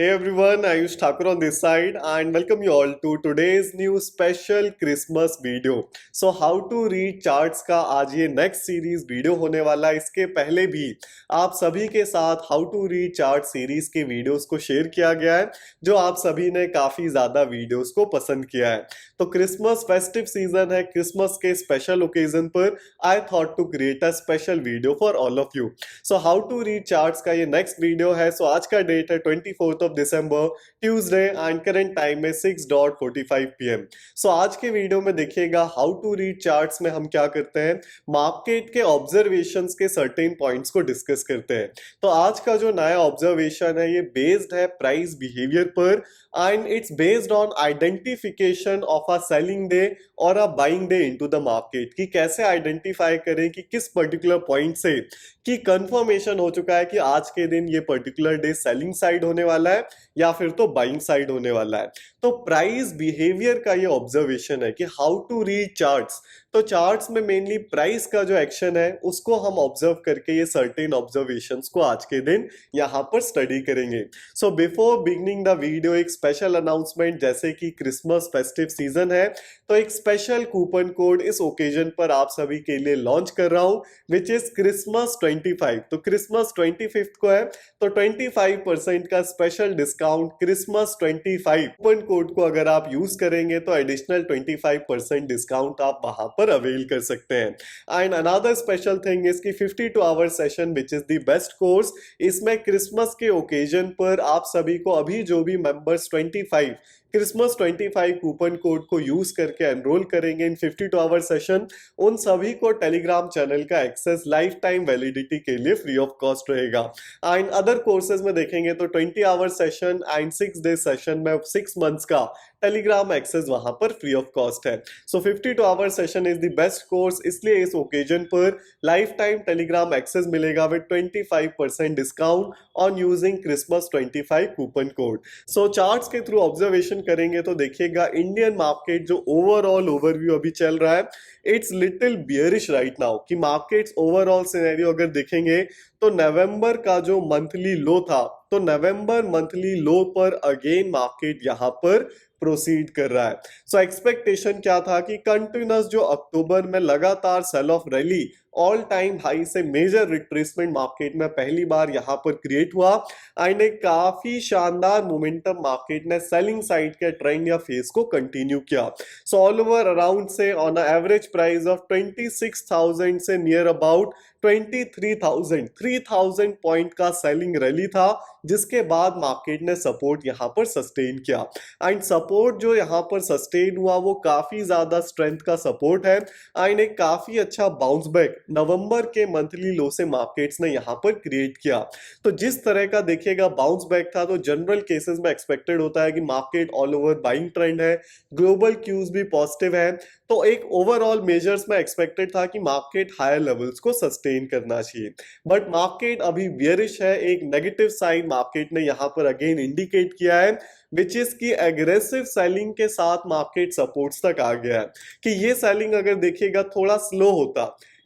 Hey everyone, Ayush Thakur on this side and welcome you all to today's new special Christmas video. So how to read charts का आज ये next series video होने वाला है। इसके पहले भी आप सभी के साथ how to read chart series के वीडियोस को शेयर किया गया है, जो आप सभी ने काफी ज्यादा वीडियोस को पसंद किया है। तो क्रिसमस फेस्टिव सीजन है, क्रिसमस के स्पेशल ओकेजन पर I thought to create a special video for all of you. So how to read charts का ये नेक्स्ट वीडियो है। सो आज का डेट है 24 दिसंबर, ट्यूसडे एंड करंट टाइम में 6:45 PM। सो आज के वीडियो में देखिएगा हाउ टू रीड चार्ट्स में हम क्या करते हैं, मार्केट के ऑब्जर्वेशंस के सर्टेन पॉइंट्स को डिस्कस करते हैं। तो आज का जो नया ऑब्जर्वेशन है ये बेस्ड है प्राइस बिहेवियर पर and it's based on identification of a selling day और a buying day into the market, कि कैसे आइडेंटिफाई करें कि किस पर्टिकुलर पॉइंट से कि कंफर्मेशन हो चुका है कि आज के दिन ये पर्टिकुलर डे सेलिंग साइड होने वाला है या फिर तो बाइंग साइड होने वाला है। तो प्राइस बिहेवियर का ये ऑब्जर्वेशन है कि हाउ टू रीड चार्ट्स। तो चार्ट्स में मेनली प्राइस का जो एक्शन है उसको हम ऑब्जर्व करके ये सर्टेन ऑब्जर्वेशंस को आज के दिन यहाँ पर स्टडी करेंगे। So before beginning the video एक स्पेशल अनाउंसमेंट, जैसे कि क्रिसमस फेस्टिव सीजन है तो एक स्पेशल कूपन कोड इस ओकेजन पर आप सभी के लिए लॉन्च कर रहा हूं विच इज क्रिसमस 25। तो क्रिसमस 25 को है तो 25% का special discount Christmas 25 coupon code को अगर आप यूज करेंगे तो एडिशनल 25% डिस्काउंट आप वहां पर अवेल कर सकते हैं। And another special thing is की 52 hour session which is the best course. इसमें क्रिसमस के ओकेजन पर आप सभी को अभी जो भी मेंबर्स 25 क्रिसमस 25 कूपन कोड को यूज करके एनरोल करेंगे इन 52 आवर सेशन, उन सभी को टेलीग्राम चैनल का एक्सेस लाइफ टाइम वैलिडिटी के लिए फ्री ऑफ कॉस्ट रहेगा। एंड अदर कोर्सेज में देखेंगे तो 20 hour session and 6 day session में 6 मंथ्स का टेलीग्राम एक्सेस वहां पर फ्री ऑफ कॉस्ट है। So 52 hour session is the best course, इसलिए इस ओकेजन पर लाइफ टाइम टेलीग्राम एक्सेस मिलेगा with 25% discount on using Christmas 25 coupon code. So charts के थ्रू ऑब्जर्वेशन करेंगे तो देखिएगा इंडियन मार्केट जो ओवरऑल ओवरव्यू अभी चल रहा है it's little bearish right now. कि मार्केट्स ओवरऑल सिनेरियो अगर देखेंगे तो नवंबर का जो मंथली लो था तो नवंबर मंथली लो पर अगेन मार्केट यहां पर प्रोसीड कर रहा है। सो एक्सपेक्टेशन क्या था कि कंटिन्यूअस जो अक्टूबर में लगातार sell off rally all time high से मेजर रिट्रेसमेंट मार्केट में पहली बार यहां पर क्रिएट हुआ एंड एक काफी शानदार मोमेंटम मार्केट ने सेलिंग साइड के ट्रेंड या फेज को कंटिन्यू किया। सो ऑल ओवर अराउंड से ऑन एवरेज प्राइस ऑफ 26,000 से नियर अबाउट 23,000 3,000 पॉइंट का सेलिंग रैली था, जिसके बाद मार्केट ने सपोर्ट यहां पर सस्टेन किया। एंड सपोर्ट जो यहां पर सस्टेन हुआ वो काफी ज्यादा स्ट्रेंथ का सपोर्ट है एंड एक काफी अच्छा बाउंस बैक नवंबर के मंथली लो से मार्केट्स ने यहां पर क्रिएट किया। तो जिस तरह का देखिएगा बाउंस बैक था तो जनरल केसेस में एक्सपेक्टेड होता है कि market all over buying trend है, ग्लोबल क्यूज भी पॉजिटिव है, तो एक ओवरऑल मेजर्स में एक्सपेक्टेड था कि मार्केट हायर लेवल्स को सस्टेन करना चाहिए। बट मार्केट अभी बियरिश है, एक नेगेटिव साइन मार्केट ने यहां पर अगेन इंडिकेट किया है विच इज की एग्रेसिव सेलिंग के साथ मार्केट सपोर्ट्स तक आ गया है। कि ये सेलिंग अगर देखिएगा थोड़ा स्लो होता,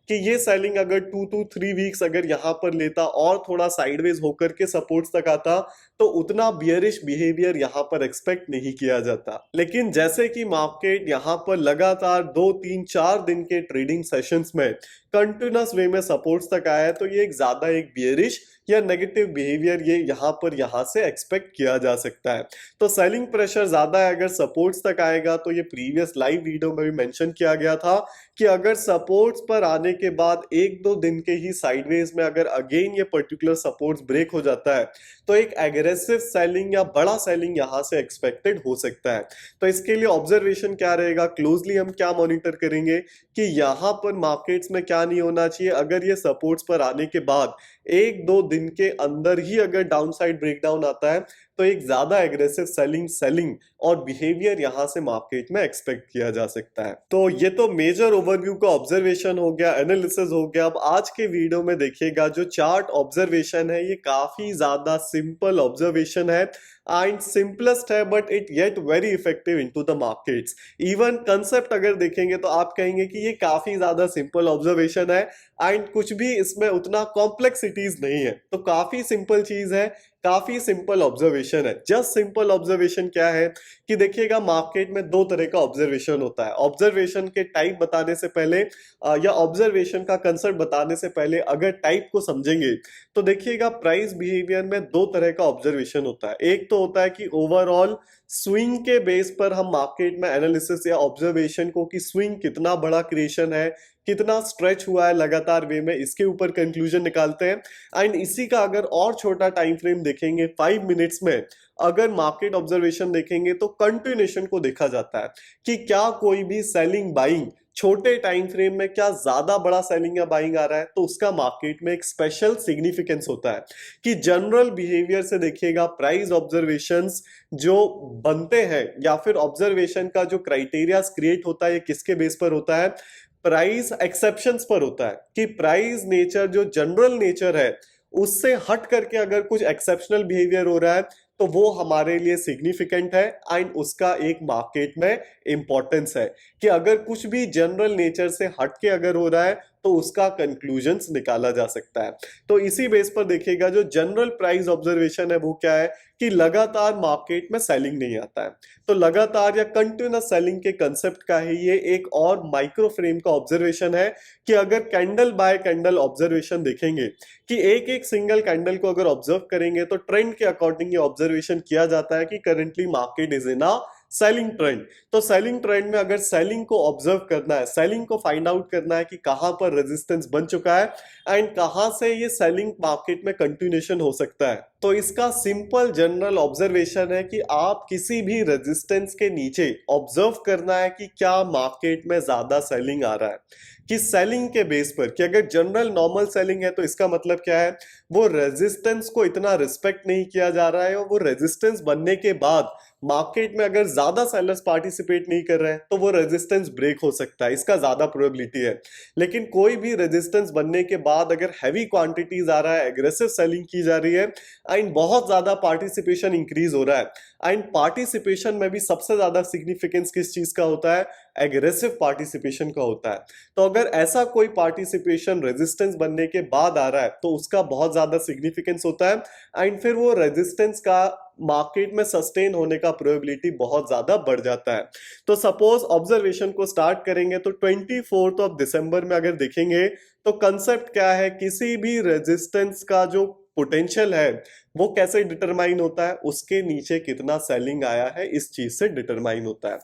कि ये सेलिंग अगर 2 to 3 वीक्स अगर यहां पर लेता और थोड़ा साइडवेज होकर के सपोर्ट्स तक आता तो उतना बियरिश बिहेवियर यहां पर एक्सपेक्ट नहीं किया जाता। लेकिन जैसे कि मार्केट यहां पर लगातार 2 3 4 दिन के ट्रेडिंग सेशंस में कंटिन्यूअस वे में सपोर्ट्स तक आया है तो ये एक ज्यादा एक बियरिश या नेगेटिव बिहेवियर ये यहां से एक्सपेक्ट किया जा सकता है। तो सेलिंग प्रेशर ज्यादा है, अगर सपोर्ट्स तक आएगा तो ये प्रीवियस लाइव वीडियो में भी मेंशन किया गया था कि अगर सपोर्ट्स पर आने के बाद 1-2 दिन के ही साइडवेज में अगर अगेन ये पर्टिकुलर सपोर्ट्स ब्रेक हो जाता है तो एक एग्रेसिव सेलिंग या बड़ा सेलिंग यहां से एक्सपेक्टेड हो सकता है। तो इसके लिए ऑब्जर्वेशन क्या रहेगा, क्लोजली हम क्या मॉनिटर करेंगे कि यहां पर मार्केट्स में क्या नहीं होना चाहिए। अगर ये सपोर्ट्स पर आने के बाद 1-2 दिन के अंदर ही अगर डाउनसाइड ब्रेकडाउन आता है तो एक ज्यादा एग्रेसिव सेलिंग और बिहेवियर यहां से मार्केट में एक्सपेक्ट किया जा सकता है। तो ये तो मेजर ओवरव्यू का ऑब्जर्वेशन हो गया, एनालिसिस हो गया। अब आज के वीडियो में देखिएगा जो चार्ट ऑब्जर्वेशन है ये काफी ज्यादा सिंपल ऑब्जर्वेशन है एंड सिंपलेस्ट है but it yet very effective into the markets. Even concept अगर देखेंगे तो आप कहेंगे कि ये काफी ज्यादा सिंपल ऑब्जर्वेशन है एंड कुछ भी इसमें उतना कॉम्प्लेक्सिटीज नहीं है। तो काफी सिंपल चीज है, काफी सिंपल ऑब्जर्वेशन है। जस्ट सिंपल ऑब्जर्वेशन क्या है कि देखिएगा मार्केट में दो तरह का ऑब्जर्वेशन होता है। ऑब्जर्वेशन के टाइप बताने से पहले या ऑब्जर्वेशन का कंसेप्ट बताने से पहले अगर टाइप को समझेंगे तो देखिएगा प्राइस बिहेवियर में दो तरह का ऑब्जर्वेशन होता है। एक तो होता है कि ओवरऑल स्विंग के बेस पर हम मार्केट में एनालिसिस या ऑब्जर्वेशन को कि स्विंग कितना बड़ा क्रिएशन है, कितना स्ट्रेच हुआ है लगातार वे में, इसके ऊपर कंक्लूजन निकालते हैं। एंड इसी का अगर और छोटा टाइम फ्रेम देखेंगे 5 मिनट्स में, अगर मार्केट ऑब्जर्वेशन देखेंगे तो कंटिन्यूएशन को देखा जाता है कि क्या कोई भी सेलिंग बाइंग छोटे टाइम फ्रेम में क्या ज्यादा बड़ा सेलिंग या बाइंग आ रहा है, तो उसका मार्केट में एक स्पेशल सिग्निफिकेंस होता है। कि जनरल बिहेवियर से देखिएगा प्राइस ऑब्जर्वेशंस जो बनते हैं या फिर ऑब्जर्वेशन का जो क्राइटेरिया क्रिएट होता है ये किसके बेस पर होता है, प्राइस एक्सेप्शंस पर होता है। कि प्राइस नेचर जो जनरल नेचर है उससे हट करके अगर कुछ एक्सेप्शनल बिहेवियर हो रहा है तो वो हमारे लिए सिग्निफिकेंट है एंड उसका एक मार्केट में इंपॉर्टेंस है। कि अगर कुछ भी जनरल नेचर से हट के अगर हो रहा है तो उसका कंक्लूजन्स निकाला जा सकता है। तो इसी बेस पर देखिएगा जो जनरल प्राइस ऑब्जर्वेशन है वो क्या है कि लगातार मार्केट में सेलिंग नहीं आता है। तो लगातार या कंटिन्यूअस सेलिंग के कंसेप्ट का ही ये एक और माइक्रो फ्रेम का ऑब्जर्वेशन है। कि अगर कैंडल बाय कैंडल ऑब्जर्वेशन देखेंगे कि एक एक सिंगल कैंडल को अगर ऑब्जर्व करेंगे तो ट्रेंड के अकॉर्डिंग ये ऑब्जर्वेशन किया जाता है कि currently market is in a selling trend. तो सेलिंग ट्रेंड में अगर सेलिंग को ऑब्जर्व करना है, सेलिंग को फाइंड आउट करना है कि कहां पर रेजिस्टेंस बन चुका है एंड कहां से ये सेलिंग मार्केट में कंटिन्यूएशन हो सकता है, तो इसका सिंपल जनरल ऑब्जर्वेशन है कि आप किसी भी रेजिस्टेंस के नीचे ऑब्जर्व करना है कि क्या मार्केट में ज्यादा सेलिंग आ रहा है। कि सेलिंग के बेस पर कि अगर जनरल नॉर्मल सेलिंग है तो इसका मतलब क्या है, वो रेजिस्टेंस को इतना रिस्पेक्ट नहीं किया जा रहा है और वो रेजिस्टेंस बनने के बाद मार्केट में अगर ज्यादा सेलर्स पार्टिसिपेट नहीं कर रहे हैं तो वो रेजिस्टेंस ब्रेक हो सकता है, इसका ज्यादा प्रोबेबिलिटी है। लेकिन कोई भी रेजिस्टेंस बनने के बाद अगर हैवी क्वांटिटीज आ रहा है, एग्रेसिव सेलिंग की जा रही है एंड बहुत ज्यादा पार्टिसिपेशन इंक्रीज हो रहा है, एंड पार्टिसिपेशन में भी सबसे ज्यादा सिग्निफिकेंस किस चीज का होता है, एग्रेसिव पार्टिसिपेशन का होता है। तो अगर ऐसा कोई पार्टिसिपेशन रेजिस्टेंस बनने के बाद आ रहा है तो उसका बहुत ज्यादा सिग्निफिकेंस होता है एंड फिर वो रेजिस्टेंस का मार्केट में सस्टेन होने का प्रोबेबिलिटी बहुत ज्यादा बढ़ जाता है। तो सपोज ऑब्जर्वेशन को स्टार्ट करेंगे तो 24 ऑफ दिसंबर में अगर देखेंगे तो कंसेप्ट क्या है, किसी भी रेजिस्टेंस का जो पोटेंशियल है वो कैसे डिटरमाइन होता है, उसके नीचे कितना सेलिंग आया है इस चीज से डिटरमाइन होता है।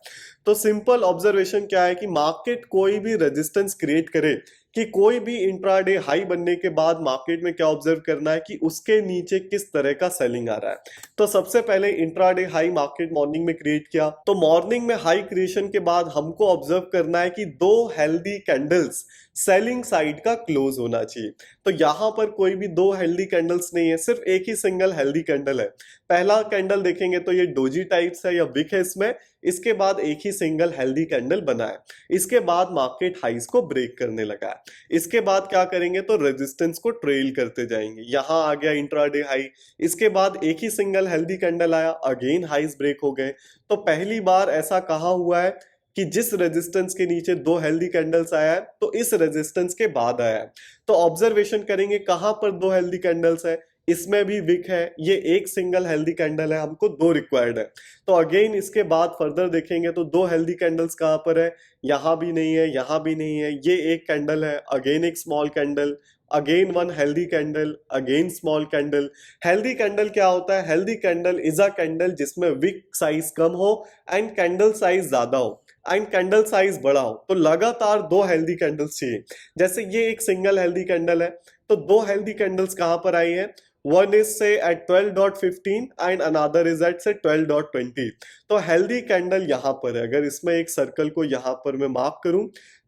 तो सिंपल ऑब्जर्वेशन क्या है कि मार्केट कोई भी रेजिस्टेंस क्रिएट करे, कि कोई भी इंट्राडे हाई बनने के बाद मार्केट में क्या ऑब्जर्व करना है कि उसके नीचे किस तरह का सेलिंग आ रहा है। तो सबसे पहले इंट्राडे हाई मार्केट मॉर्निंग में क्रिएट किया, तो मॉर्निंग में हाई क्रिएशन के बाद हमको ऑब्जर्व करना है कि दो हेल्दी कैंडल्स सेलिंग साइड का क्लोज होना चाहिए। तो यहां पर कोई भी दो हेल्दी कैंडल्स नहीं है, सिर्फ एक ही सिंगल हेल्दी कैंडल है। पहला कैंडल देखेंगे तो ये डोजी टाइप्स है या विक है इसमें, इसके बाद एक ही सिंगल हेल्दी कैंडल बना है। इसके बाद मार्केट हाइस को ब्रेक करने लगा है। इसके बाद क्या करेंगे तो रेजिस्टेंस को ट्रेल करते जाएंगे, यहां आ गया इंट्राडे हाई। इसके बाद एक ही सिंगल हेल्दी कैंडल आया, अगेन हाइस ब्रेक हो गए। तो पहली बार ऐसा कहा हुआ है कि जिस रेजिस्टेंस के नीचे दो हेल्दी कैंडल्स आया है तो इस रेजिस्टेंस के बाद आया है। तो ऑब्जर्वेशन करेंगे कहां पर दो हेल्दी कैंडल्स है, इसमें भी विक है, ये एक सिंगल हेल्दी कैंडल है, हमको दो रिक्वायर्ड है। तो अगेन इसके बाद फर्दर देखेंगे तो दो हेल्दी कैंडल्स कहां पर है, यहां भी नहीं है, यहां भी नहीं है, ये एक कैंडल है, अगेन एक small candle, again one healthy candle, again small candle. Healthy candle क्या होता है, healthy candle is a candle जिसमें विक साइज कम हो एंड कैंडल साइज ज्यादा हो एंड कैंडल साइज बड़ा हो। तो लगातार दो हेल्दी कैंडल्स चाहिए। जैसे ये एक सिंगल हेल्दी कैंडल है तो दो हेल्दी कैंडल्स कहां पर आई है, one is say at 12.15 and another is at say 12.20। तो हेल्दी कैंडल यहां पर है। अगर इसमें एक सर्कल को यहां पर मैं मार्क करूं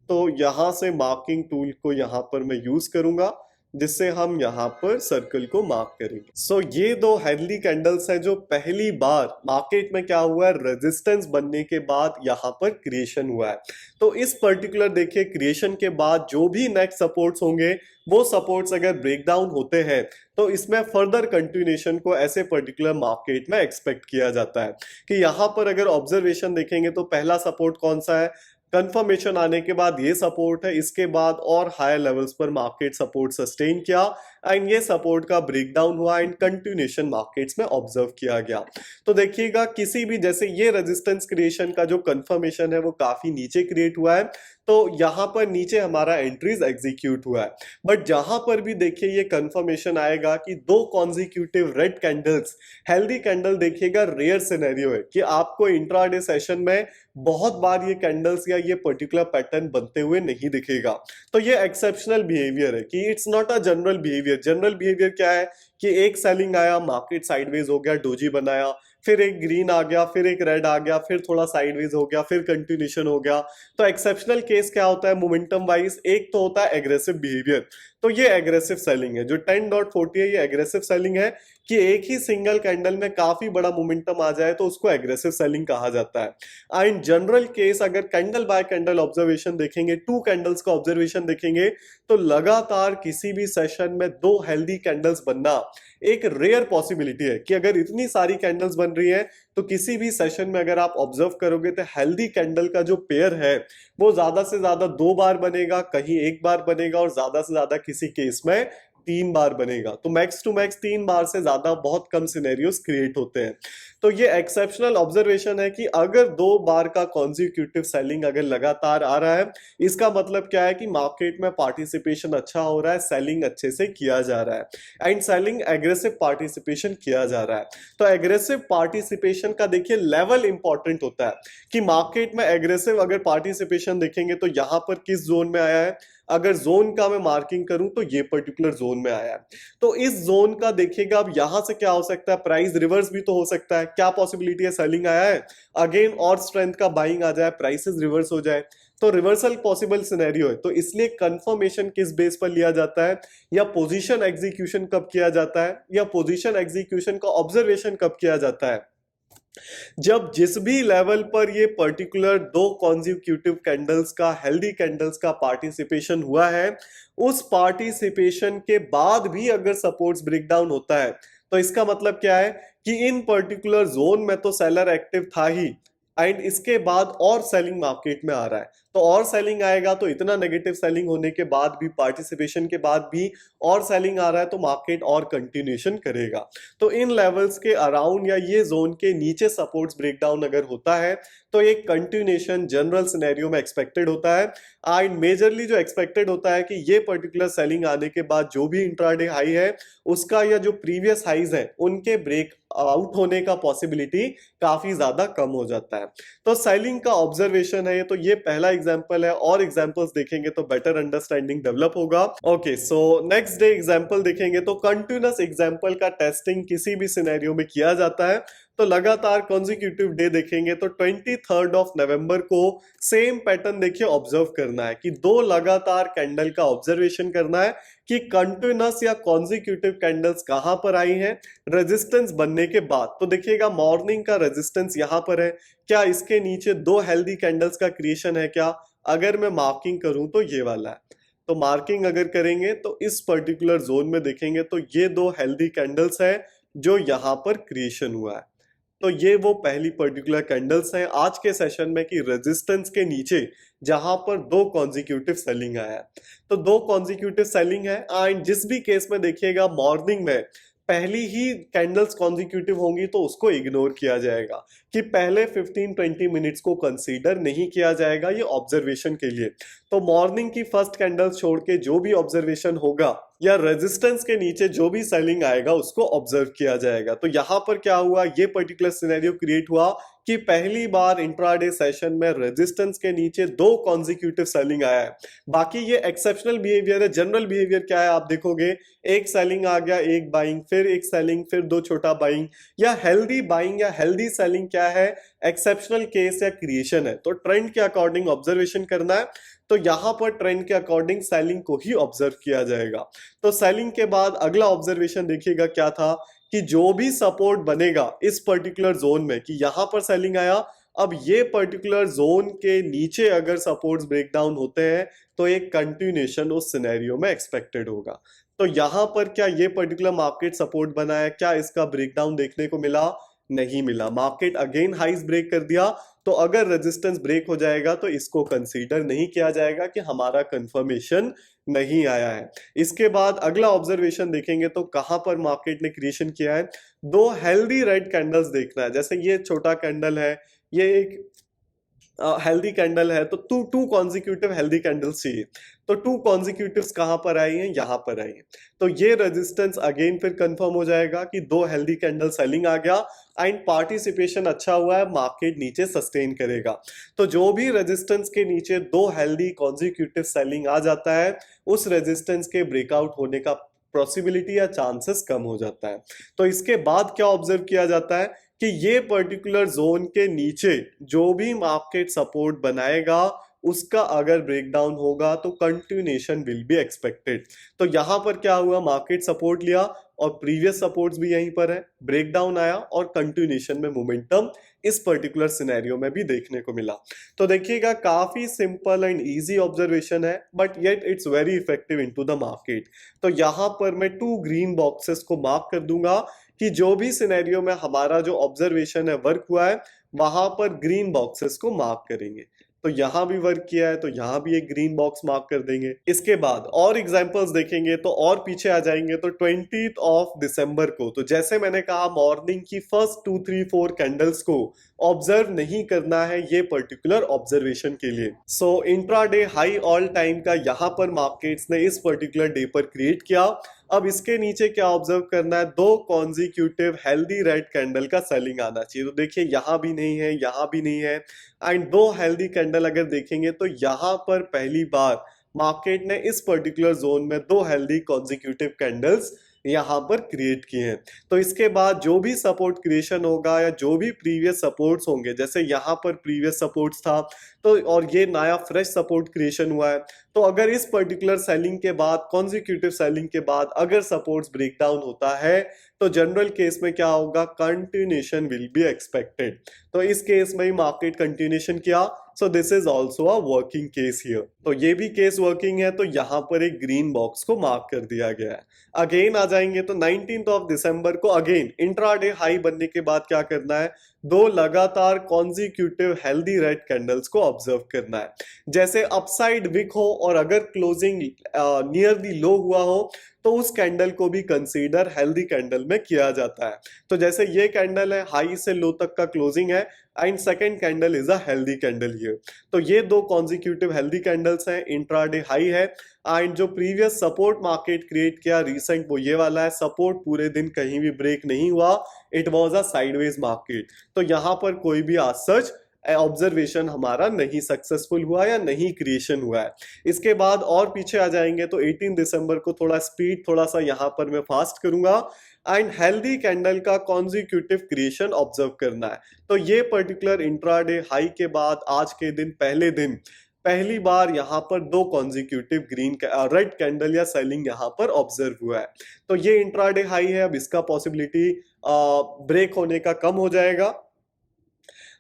तो यहां से मार्किंग टूल को यहां पर मैं यूज करूंगा जिससे हम यहां पर सर्कल को मार्क करेंगे। सो ये दो हेल्दी कैंडल्स हैं जो पहली बार मार्केट में क्या हुआ है, रेजिस्टेंस बनने के बाद यहां पर क्रिएशन हुआ है। तो इस पर्टिकुलर देखिए क्रिएशन के बाद जो भी नेक्स्ट सपोर्ट्स होंगे वो सपोर्ट्स अगर ब्रेक डाउन होते हैं तो इसमें फर्दर कंटिन्यूएशन को ऐसे पर्टिकुलर मार्केट में एक्सपेक्ट किया जाता है। कि यहां पर अगर ऑब्जर्वेशन देखेंगे तो पहला सपोर्ट कौन सा है, कंफर्मेशन आने के बाद ये सपोर्ट है, इसके बाद और हायर लेवल्स पर मार्केट सपोर्ट सस्टेन किया एंड ये सपोर्ट का ब्रेकडाउन हुआ एंड कंटिन्यूएशन मार्केट्स में ऑब्जर्व किया गया। तो देखिएगा किसी भी, जैसे ये रेजिस्टेंस क्रिएशन का जो कंफर्मेशन है वो काफी नीचे क्रिएट हुआ है, तो यहां पर नीचे हमारा एंट्रीज एग्जीक्यूट हुआ है। बट जहां पर भी देखिए ये कंफर्मेशन आएगा कि दो consecutive red candles, healthy candle, देखिएगा रेयर सिनेरियो है कि आपको इंट्राडे सेशन में बहुत बार ये कैंडल्स या ये पर्टिकुलर पैटर्न बनते हुए नहीं दिखेगा। तो ये एक्सेप्शनल बिहेवियर है कि it's not a general behaviour. General behaviour क्या है कि एक सेलिंग आया, मार्केट साइडवेज हो गया, डोजी बनाया, फिर एक ग्रीन आ गया, फिर एक रेड आ गया, फिर थोड़ा साइडवेज हो गया, फिर कंटिन्यूशन हो गया। तो एक्सेप्शनल केस क्या होता है मोमेंटम वाइज, एक तो होता है एग्रेसिव बिहेवियर, तो ये एग्रेसिव सेलिंग है। जो 10.40 है ये एग्रेसिव सेलिंग है कि एक ही सिंगल कैंडल में काफी बड़ा मोमेंटम आ जाए तो उसको एग्रेसिव सेलिंग कहा जाता है। एंड जनरल केस अगर कैंडल बाय कैंडल ऑब्जर्वेशन देखेंगे, टू कैंडल्स का ऑब्जर्वेशन देखेंगे, तो लगातार किसी भी सेशन में दो हेल्दी कैंडल्स बनना एक रेयर पॉसिबिलिटी है कि अगर इतनी सारी कैंडल्स बन रही है तो किसी भी सेशन में अगर आप ऑब्जर्व करोगे तो हेल्दी कैंडल का जो पेयर है वो ज्यादा से ज्यादा दो बार बनेगा, कहीं एक बार बनेगा और ज्यादा से ज्यादा किसी केस में तीन बार बनेगा। तो मैक्स टू मैक्स तीन बार से ज्यादा बहुत कम सिनेरियोस क्रिएट होते हैं। तो ये एक्सेप्शनल ऑब्जर्वेशन है कि अगर दो बार का कॉन्जिक्यूटिव सेलिंग अगर लगातार आ रहा है, इसका मतलब क्या है कि मार्केट में पार्टिसिपेशन अच्छा हो रहा है, सेलिंग अच्छे से किया जा रहा है एंड सेलिंग एग्रेसिव पार्टिसिपेशन किया जा रहा है। तो एग्रेसिव पार्टिसिपेशन का देखिए लेवल इंपॉर्टेंट होता है कि मार्केट में एग्रेसिव अगर पार्टिसिपेशन देखेंगे तो यहां पर किस जोन में आया है। अगर जोन का मैं मार्किंग करूं तो ये पर्टिकुलर जोन में आया है। तो इस जोन का देखिएगा अब यहां से क्या हो सकता है, प्राइस रिवर्स भी तो हो सकता है। क्या पॉसिबिलिटी है, सेलिंग आया है, अगेन और स्ट्रेंथ का बाइंग आ जाए, प्राइसेस रिवर्स हो जाए, तो रिवर्सल पॉसिबल सिनेरियो है। तो इसलिए कंफर्मेशन किस बेस पर लिया जाता है, या पोजीशन एग्जीक्यूशन कब किया जाता है, या पोजीशन एग्जीक्यूशन का ऑब्जर्वेशन कब किया जाता है, जब जिस भी लेवल पर ये पर्टिकुलर दो कॉन्जिक्यूटिव कैंडल्स का, हेल्दी कैंडल्स का पार्टिसिपेशन हुआ है, उस पार्टिसिपेशन के बाद भी अगर सपोर्ट्स ब्रेकडाउन होता है तो इसका मतलब क्या है कि इन पर्टिकुलर जोन में तो सेलर एक्टिव था ही एंड इसके बाद और सेलिंग मार्केट में आ रहा है। तो और सेलिंग आएगा तो इतना नेगेटिव सेलिंग होने के बाद भी, पार्टिसिपेशन के बाद भी और सेलिंग आ रहा है तो मार्केट और कंटिन्यूएशन करेगा। तो इन लेवल्स के अराउंड या ये जोन के नीचे सपोर्ट्स ब्रेकडाउन अगर होता है तो एक कंटिन्यूएशन जनरल सिनेरियो में एक्सपेक्टेड होता है। एंड मेजरली जो एक्सपेक्टेड होता है कि ये पर्टिकुलर सेलिंग आने के बाद जो भी इंट्राडे हाई है उसका या जो प्रीवियस हाईज है उनके ब्रेक आउट होने का पॉसिबिलिटी काफी ज्यादा कम हो जाता है। तो सेलिंग का ऑब्जर्वेशन है, तो ये पहला एग्जांपल है, और एग्जांपल्स देखेंगे तो बेटर अंडरस्टैंडिंग डेवलप होगा। Okay, so next day example देखेंगे तो कंटिन्यूअस एग्जांपल का टेस्टिंग किसी भी सिनेरियो में किया जाता है। तो लगातार कॉन्जिक्यूटिव डे देखेंगे तो 23 ऑफ नवंबर को सेम पैटर्न देखिए ऑब्जर्व करना है कि दो लगातार कैंडल का ऑब्जर्वेशन करना है कि कंटिन्यूअस या कॉन्जिक्यूटिव कैंडल्स कहां पर आई हैं रेजिस्टेंस बनने के बाद। तो देखिएगा मॉर्निंग का रेजिस्टेंस यहां पर है, क्या इसके नीचे दो हेल्दी कैंडल्स का क्रिएशन है क्या? अगर मैं मार्किंग करूं तो ये वाला है। तो मार्किंग अगर करेंगे तो इस पर्टिकुलर जोन में देखेंगे तो ये दो हेल्दी कैंडल्स है जो यहां पर क्रिएशन हुआ है। तो ये वो पहली पर्टिकुलर कैंडल्स हैं आज के सेशन में कि रेजिस्टेंस के नीचे जहां पर दो कॉन्जिक्यूटिव सेलिंग आया है। तो दो कॉन्जिक्यूटिव सेलिंग है एंड जिस भी केस में देखिएगा मॉर्निंग में पहली ही कैंडल्स कॉन्जिक्यूटिव होंगी तो उसको इग्नोर किया जाएगा कि पहले 15-20 मिनट्स को कंसीडर नहीं किया जाएगा ये ऑब्जर्वेशन के लिए। तो मॉर्निंग की फर्स्ट कैंडल्स छोड़ के जो भी ऑब्जर्वेशन होगा या रेजिस्टेंस के नीचे जो भी सेलिंग आएगा उसको ऑब्जर्व किया जाएगा। तो यहां पर क्या हुआ, ये पर्टिकुलर सिनेरियो क्रिएट हुआ कि पहली बार इंट्राडे सेशन में रेजिस्टेंस के नीचे दो कॉन्जिक्यूटिव सेलिंग आया है। बाकी ये एक्सेप्शनल बिहेवियर है। जनरल बिहेवियर क्या है आप देखोगे, एक सेलिंग आ गया, एक बाइंग, फिर एक सेलिंग, फिर दो छोटा बाइंग, या हेल्दी बाइंग या हेल्दी सेलिंग क्या है, एक्सेप्शनल केस या क्रिएशन है। तो ट्रेंड के अकॉर्डिंग ऑब्जर्वेशन करना है। तो यहां पर ट्रेंड के अकॉर्डिंग सेलिंग को ही ऑब्जर्व किया जाएगा। तो सेलिंग के बाद अगला ऑब्जर्वेशन देखिएगा क्या था कि जो भी सपोर्ट बनेगा इस पर्टिकुलर जोन में कि यहां पर सेलिंग आया, अब ये पर्टिकुलर जोन के नीचे अगर सपोर्ट्स ब्रेकडाउन होते हैं तो एक कंटिन्यूएशन उस सिनेरियो में एक्सपेक्टेड होगा। तो यहां पर क्या ये पर्टिकुलर मार्केट सपोर्ट बना है, क्या इसका ब्रेकडाउन देखने को मिला? नहीं मिला, मार्केट अगेन हाइज ब्रेक कर दिया। तो अगर रेजिस्टेंस ब्रेक हो जाएगा तो इसको कंसीडर नहीं किया जाएगा कि हमारा कंफर्मेशन नहीं आया है। इसके बाद अगला ऑब्जर्वेशन देखेंगे तो कहां पर मार्केट ने क्रिएशन किया है, दो हेल्दी रेड कैंडल्स देखना है। जैसे ये छोटा कैंडल है, ये एक हेल्दी कैंडल है, तो two two consecutive healthy candles चाहिए। तो टू कॉन्जिक्यूटिव्स कहां पर आई हैं, यहां पर आई हैं। तो ये रेजिस्टेंस अगेन फिर कंफर्म हो जाएगा कि दो हेल्दी कैंडल सेलिंग आ गया एंड पार्टिसिपेशन अच्छा हुआ है, मार्केट नीचे सस्टेन करेगा। तो जो भी रेजिस्टेंस के नीचे दो हेल्दी कॉन्जिक्यूटिव सेलिंग आ जाता है, उस रेजिस्टेंस के ब्रेकआउट होने का पॉसिबिलिटी या चांसेस कम हो जाता है। तो इसके बाद क्या ऑब्जर्व किया जाता है कि ये पर्टिकुलर जोन के नीचे जो भी मार्केट सपोर्ट बनाएगा, उसका अगर ब्रेकडाउन होगा तो कंटिन्यूएशन विल बी एक्सपेक्टेड। तो यहां पर क्या हुआ, मार्केट सपोर्ट लिया और प्रीवियस सपोर्ट्स भी यहीं पर है, ब्रेकडाउन आया और कंटिन्यूएशन में मोमेंटम इस पर्टिकुलर सिनेरियो में भी देखने को मिला। तो देखिएगा काफी सिंपल एंड इजी ऑब्जर्वेशन है, but yet it's very effective into the market. तो यहां पर मैं टू ग्रीन बॉक्सेस को मार्क कर दूंगा कि जो भी सिनेरियो में हमारा जो ऑब्जर्वेशन है वर्क हुआ है, वहां पर ग्रीन बॉक्सेस को मार्क करेंगे। तो यहां भी वर्क किया है तो यहां भी एक ग्रीन बॉक्स मार्क कर देंगे। इसके बाद और एग्जांपल्स देखेंगे तो और पीछे आ जाएंगे तो 20th ऑफ दिसंबर को, तो जैसे मैंने कहा मॉर्निंग की फर्स्ट 2 3 4 कैंडल्स को ऑब्जर्व नहीं करना है ये पर्टिकुलर ऑब्जर्वेशन के लिए। सो इंट्राडे हाई ऑल टाइम का यहां पर मार्केट्स ने इस पर्टिकुलर डे पर क्रिएट किया। अब इसके नीचे क्या ऑब्जर्व करना है, दो कॉन्जिक्यूटिव हेल्दी रेड कैंडल का सेलिंग आना चाहिए। तो देखिए यहां भी नहीं है, यहां भी नहीं है, एंड दो हेल्दी कैंडल अगर देखेंगे तो यहां पर पहली बार मार्केट ने इस पर्टिकुलर जोन में दो हेल्दी कॉन्जिक्यूटिव कैंडल्स यहां पर क्रिएट किए हैं। तो इसके बाद जो भी सपोर्ट क्रिएशन होगा या जो भी प्रीवियस सपोर्ट्स होंगे, जैसे यहां पर प्रीवियस सपोर्ट्स था तो और ये नया फ्रेश सपोर्ट क्रिएशन हुआ है, तो अगर इस पर्टिकुलर सेलिंग के बाद कॉन्जिक्यूटिव सेलिंग के बाद अगर सपोर्ट्स ब्रेकडाउन होता है तो जनरल केस में क्या होगा, कंटिन्यूएशन विल बी एक्सपेक्टेड। तो इस केस में ही मार्केट कंटिन्यूएशन किया। So this is also a working case here. तो ये भी केस वर्किंग है, तो यहां पर एक ग्रीन बॉक्स को मार्क कर दिया गया है। अगेन आ जाएंगे तो 19th ऑफ दिसंबर को अगेन इंट्राडे हाई बनने के बाद क्या करना है, दो लगातार कॉन्जिक्यूटिव हेल्दी रेड कैंडल्स को ऑब्जर्व करना है। जैसे अपसाइड विक हो और अगर क्लोजिंग नियर दी लो हुआ हो तो उस कैंडल को भी कंसीडर हेल्दी कैंडल में किया जाता है। तो जैसे ये कैंडल है, हाई से लो तक का क्लोजिंग है and second candle is a healthy candle here. तो ये दो कॉन्जिक्यूटिव हेल्दी कैंडल्स हैं, इंट्राडे हाई है एंड जो प्रीवियस सपोर्ट मार्केट क्रिएट किया रिसेंट वो ये वाला है। सपोर्ट पूरे दिन कहीं भी ब्रेक नहीं हुआ, it was a sideways market. तो यहां पर कोई भी आज सच ऑब्जर्वेशन हमारा नहीं सक्सेसफुल हुआ या नहीं क्रिएशन हुआ है। इसके बाद और पीछे आ जाएंगे तो 18 दिसंबर को थोड़ा स्पीड थोड़ा सा यहां पर मैं फास्ट करूंगा एंड हेल्दी कैंडल का कॉन्जिक्यूटिव क्रिएशन ऑब्जर्व करना है। तो ये पर्टिकुलर इंट्राडे हाई के बाद आज के दिन पहले दिन पहली बार यहां पर दो कॉन्जिक्यूटिव ग्रीन रेड कैंडल या सेलिंग यहां पर ऑब्जर्व हुआ है। तो ये इंट्राडे हाई है, अब इसका पॉसिबिलिटी ब्रेक होने का कम हो जाएगा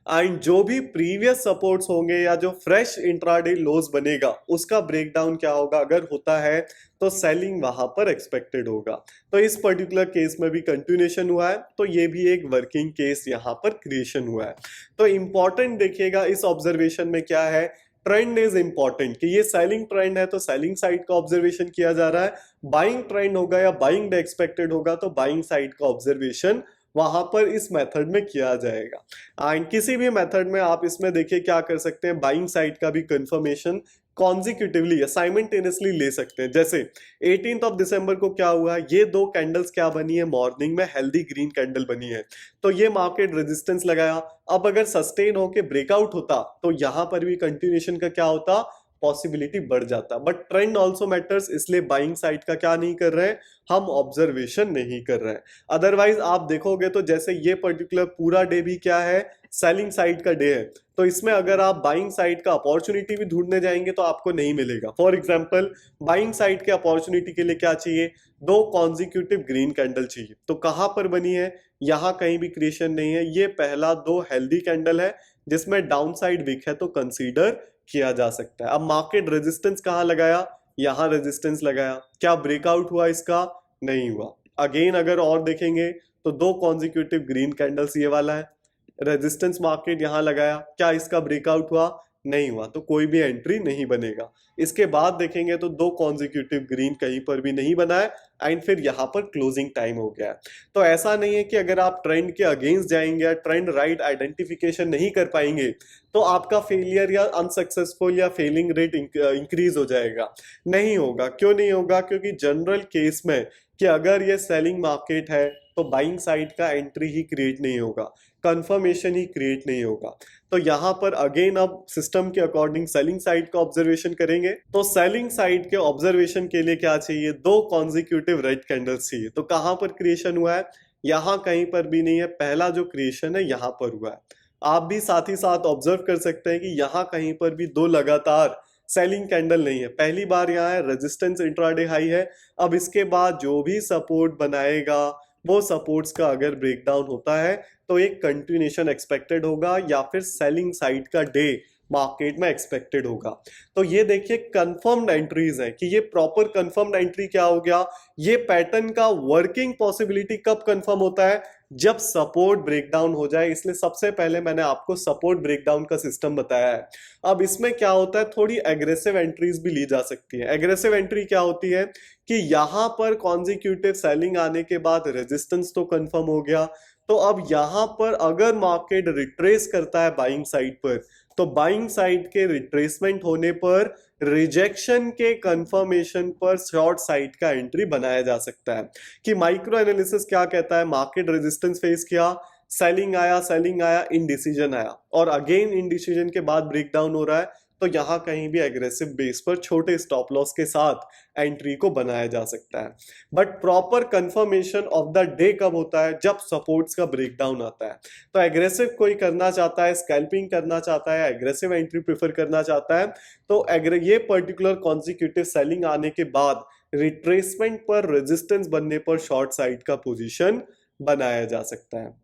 एंड जो भी प्रीवियस सपोर्ट्स होंगे या जो फ्रेश इंट्राडे लोज बनेगा उसका ब्रेकडाउन क्या होगा, अगर होता है तो सेलिंग वहां पर एक्सपेक्टेड होगा। तो इस पर्टिकुलर केस में भी कंटिन्यूएशन हुआ है, तो ये भी एक वर्किंग केस यहां पर क्रिएशन हुआ है। तो इंपॉर्टेंट देखिएगा इस ऑब्जर्वेशन में क्या है, ट्रेंड इज इंपॉर्टेंट कि ये सेलिंग ट्रेंड है तो सेलिंग साइड का ऑब्जर्वेशन किया जा रहा है। बाइंग ट्रेंड होगा या बाइंग डे एक्सपेक्टेड होगा तो बाइंग साइड का ऑब्जर्वेशन वहां पर इस मेथड में किया जाएगा। एंड किसी भी मेथड में आप इसमें देखिए क्या कर सकते हैं, बाइंग साइड का भी कंफर्मेशन कॉन्जिक्यूटिवली या साइमल्टेनियसली ले सकते हैं। जैसे 18th ऑफ दिसंबर को क्या हुआ, ये दो कैंडल्स क्या बनी है, मॉर्निंग में हेल्दी ग्रीन कैंडल बनी है, तो ये मार्केट रेजिस्टेंस लगाया। अब अगर सस्टेन होके ब्रेकआउट होता तो यहां पर भी कंटिन्यूएशन का क्या होता, पॉसिबिलिटी बढ़ जाता। बट ट्रेंड ऑल्सो मैटर्स, इसलिए बाइंग साइड का क्या नहीं कर रहे हैं, हम ऑब्जर्वेशन नहीं कर रहे हैं। अदरवाइज आप देखोगे तो जैसे ये पर्टिकुलर पूरा डे भी क्या है, सेलिंग साइड का डे है, तो इसमें अगर आप बाइंग साइड का अपॉर्चुनिटी भी ढूंढने जाएंगे तो आपको नहीं मिलेगा। फॉर एग्जांपल बाइंग साइड के अपॉर्चुनिटी के लिए क्या चाहिए, दो कॉन्जिक्यूटिव ग्रीन कैंडल चाहिए। तो कहां पर बनी है, यहां कहीं भी क्रिएशन नहीं है। ये पहला दो हेल्दी कैंडल है जिसमें डाउन साइड वीक है तो कंसीडर किया जा सकता है। अब मार्केट रेजिस्टेंस कहां लगाया, यहां रेजिस्टेंस लगाया, क्या ब्रेकआउट हुआ इसका, नहीं हुआ। अगेन अगर और देखेंगे तो दो कॉन्जिक्यूटिव ग्रीन कैंडल्स ये वाला है। रेजिस्टेंस मार्केट यहां लगाया, क्या इसका ब्रेकआउट हुआ? नहीं हुआ, तो कोई भी एंट्री नहीं बनेगा। इसके बाद देखेंगे तो दो कॉन्जिक्यूटिव ग्रीन कहीं पर भी नहीं बना है एंड फिर यहाँ पर क्लोजिंग टाइम हो गया है। तो ऐसा नहीं है कि अगर आप ट्रेंड के अगेंस्ट जाएंगे या ट्रेंड राइट आइडेंटिफिकेशन नहीं कर पाएंगे तो आपका फेलियर या अनसक्सेसफुल या फेलिंग रेट इंक्रीज हो जाएगा। नहीं होगा। क्यों नहीं होगा? क्योंकि जनरल केस में कि अगर ये सेलिंग मार्केट है तो बाइंग साइड का एंट्री ही क्रिएट नहीं होगा, कंफर्मेशन ही क्रिएट नहीं होगा। तो यहां पर अगेन अब सिस्टम के अकॉर्डिंग सेलिंग साइड का ऑब्जर्वेशन करेंगे। तो सेलिंग साइड के ऑब्जर्वेशन के लिए क्या चाहिए? दो कॉन्जिक्यूटिव रेड कैंडल्स चाहिए। तो कहां पर क्रिएशन हुआ है? यहां कहीं पर भी नहीं है। पहला जो क्रिएशन है यहां पर हुआ है। आप भी साथ ही साथ ऑब्जर्व कर सकते हैं कि यहां कहीं पर भी दो लगातार सेलिंग कैंडल नहीं है। पहली बार यहाँ है रेजिस्टेंस इंट्राडे हाई है। अब इसके बाद जो भी सपोर्ट बनाएगा वो सपोर्ट्स का अगर ब्रेकडाउन होता है तो एक कंटिन्यूएशन एक्सपेक्टेड होगा या फिर सेलिंग साइड का डे मार्केट में एक्सपेक्टेड होगा। तो ये देखिए कंफर्म्ड एंट्रीज है कि ये प्रॉपर कंफर्म्ड एंट्री क्या हो गया? ये पैटर्न का वर्किंग पॉसिबिलिटी कब कंफर्म होता है? जब सपोर्ट ब्रेकडाउन हो जाए। इसलिए सबसे पहले मैंने आपको सपोर्ट ब्रेकडाउन का सिस्टम बताया है। अब इसमें क्या होता है, थोड़ी एग्रेसिव एंट्रीज भी ली जा सकती है। एग्रेसिव एंट्री क्या होती है कि यहां पर कॉन्जिक्यूटिव सेलिंग आने के बाद रेजिस्टेंस तो कंफर्म हो गया, तो अब यहां पर अगर मार्केट रिट्रेस करता है बाइंग साइड पर, तो बाइंग साइड के रिट्रेसमेंट होने पर रिजेक्शन के कंफर्मेशन पर शॉर्ट साइड का एंट्री बनाया जा सकता है। कि माइक्रो एनालिसिस क्या कहता है? मार्केट रेजिस्टेंस फेस किया, सेलिंग आया, इनडिसीजन आया और अगेन इनडिसीजन के बाद ब्रेकडाउन हो रहा है, तो यहां कहीं भी एग्रेसिव बेस पर छोटे स्टॉप लॉस के साथ एंट्री को बनाया जा सकता है। But proper confirmation of the day कब होता है? जब सपोर्ट्स का ब्रेकडाउन आता है। तो एग्रेसिव कोई करना चाहता है, स्कैल्पिंग करना चाहता है, एग्रेसिव एंट्री प्रेफर करना चाहता है, तो ये पर्टिकुलर कॉन्जिक्यूटिव सेलिंग आने के बाद रिट्रेसमेंट पर रेजिस्टेंस बनने पर शॉर्ट साइड का पोजीशन बनाया जा सकता है।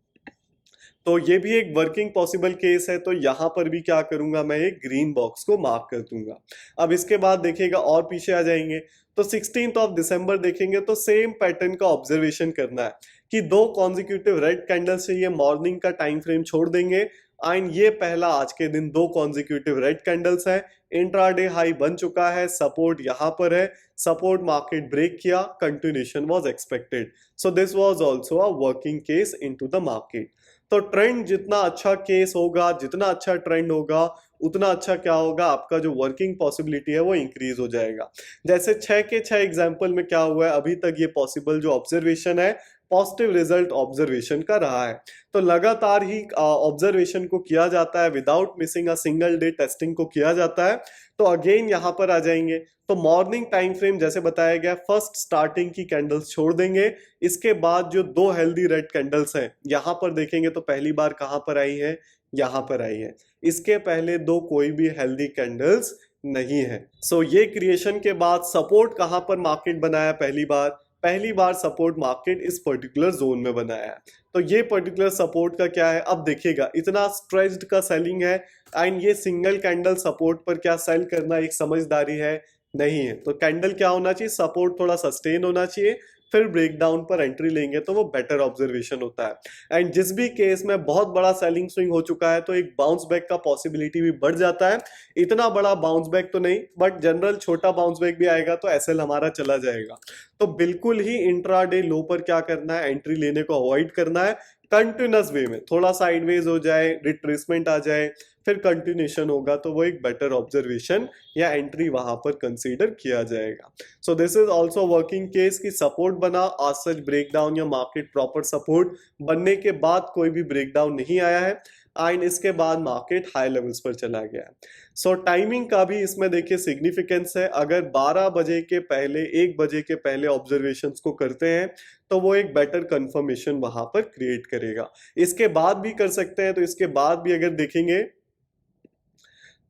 तो ये भी एक वर्किंग पॉसिबल केस है। तो यहां पर भी क्या करूंगा, मैं एक ग्रीन बॉक्स को मार्क कर दूंगा। अब इसके बाद देखिएगा और पीछे आ जाएंगे तो 16th ऑफ दिसंबर देखेंगे तो सेम पैटर्न का ऑब्जर्वेशन करना है कि दो कॉन्जिक्यूटिव रेड कैंडल्स से ये मॉर्निंग का टाइम फ्रेम छोड़ देंगे एंड ये पहला आज के दिन दो कॉन्जिक्यूटिव रेड कैंडल्स है। इंट्राडे हाई बन चुका है, सपोर्ट यहां पर है, सपोर्ट मार्केट ब्रेक किया, continuation was expected. So this was also a working case into the market. तो ट्रेंड जितना अच्छा केस होगा, जितना अच्छा ट्रेंड होगा, उतना अच्छा क्या होगा, आपका जो वर्किंग पॉसिबिलिटी है वो इंक्रीज हो जाएगा। जैसे 6 के 6 एग्जांपल में क्या हुआ है, अभी तक ये पॉसिबल जो ऑब्जर्वेशन है पॉजिटिव रिजल्ट ऑब्जर्वेशन का रहा है। तो लगातार ही ऑब्जर्वेशन को किया जाता है, without missing a single day testing को किया जाता है। तो अगेन यहां पर आ जाएंगे तो मॉर्निंग टाइम फ्रेम जैसे बताया गया, फर्स्ट स्टार्टिंग की कैंडल्स छोड़ देंगे। इसके बाद जो दो हेल्दी रेड कैंडल्स हैं यहां पर देखेंगे तो पहली बार कहां पर आई है? यहां पर आई है। इसके पहले दो कोई भी हेल्दी कैंडल्स नहीं है। सो ये क्रिएशन के बाद सपोर्ट कहां पर मार्केट बनाया? पहली बार सपोर्ट मार्केट इस पर्टिकुलर जोन में बनाया है। तो ये पर्टिकुलर सपोर्ट का क्या है? अब देखिएगा इतना स्ट्रेच्ड का सेलिंग है एंड ये सिंगल कैंडल सपोर्ट पर क्या सेल करना एक समझदारी है? नहीं है। तो कैंडल क्या होना चाहिए? सपोर्ट थोड़ा सस्टेन होना चाहिए, फिर ब्रेकडाउन पर एंट्री लेंगे तो वो बेटर ऑब्जर्वेशन होता है। एंड जिस भी केस में बहुत बड़ा सेलिंग स्विंग हो चुका है तो एक बाउंस बैक का पॉसिबिलिटी भी बढ़ जाता है। इतना बड़ा बाउंस बैक तो नहीं, बट जनरल छोटा बाउंस बैक भी आएगा तो एसएल हमारा चला जाएगा। तो बिल्कुल ही इंट्राडे लो पर क्या करना है? एंट्री लेने को अवॉइड करना है। कंटिन्यूअस वे में थोड़ा साइडवेज हो जाए, रिट्रेसमेंट आ जाए, फिर कंटिन्यूएशन होगा तो वो एक बेटर ऑब्जर्वेशन या एंट्री वहां पर कंसीडर किया जाएगा। So this is also working case की सपोर्ट बना, आज सच ब्रेकडाउन या मार्केट प्रॉपर सपोर्ट बनने के बाद कोई भी ब्रेकडाउन नहीं आया है एंड इसके बाद मार्केट हाई लेवल्स पर चला गया है। सो टाइमिंग का भी इसमें देखिए सिग्निफिकेंस है। अगर 12 बजे के पहले, 1 बजे के पहले ऑब्जर्वेशंस को करते हैं तो वो एक बेटर कंफर्मेशन वहां पर क्रिएट करेगा। इसके बाद भी कर सकते हैं, तो इसके बाद भी अगर देखेंगे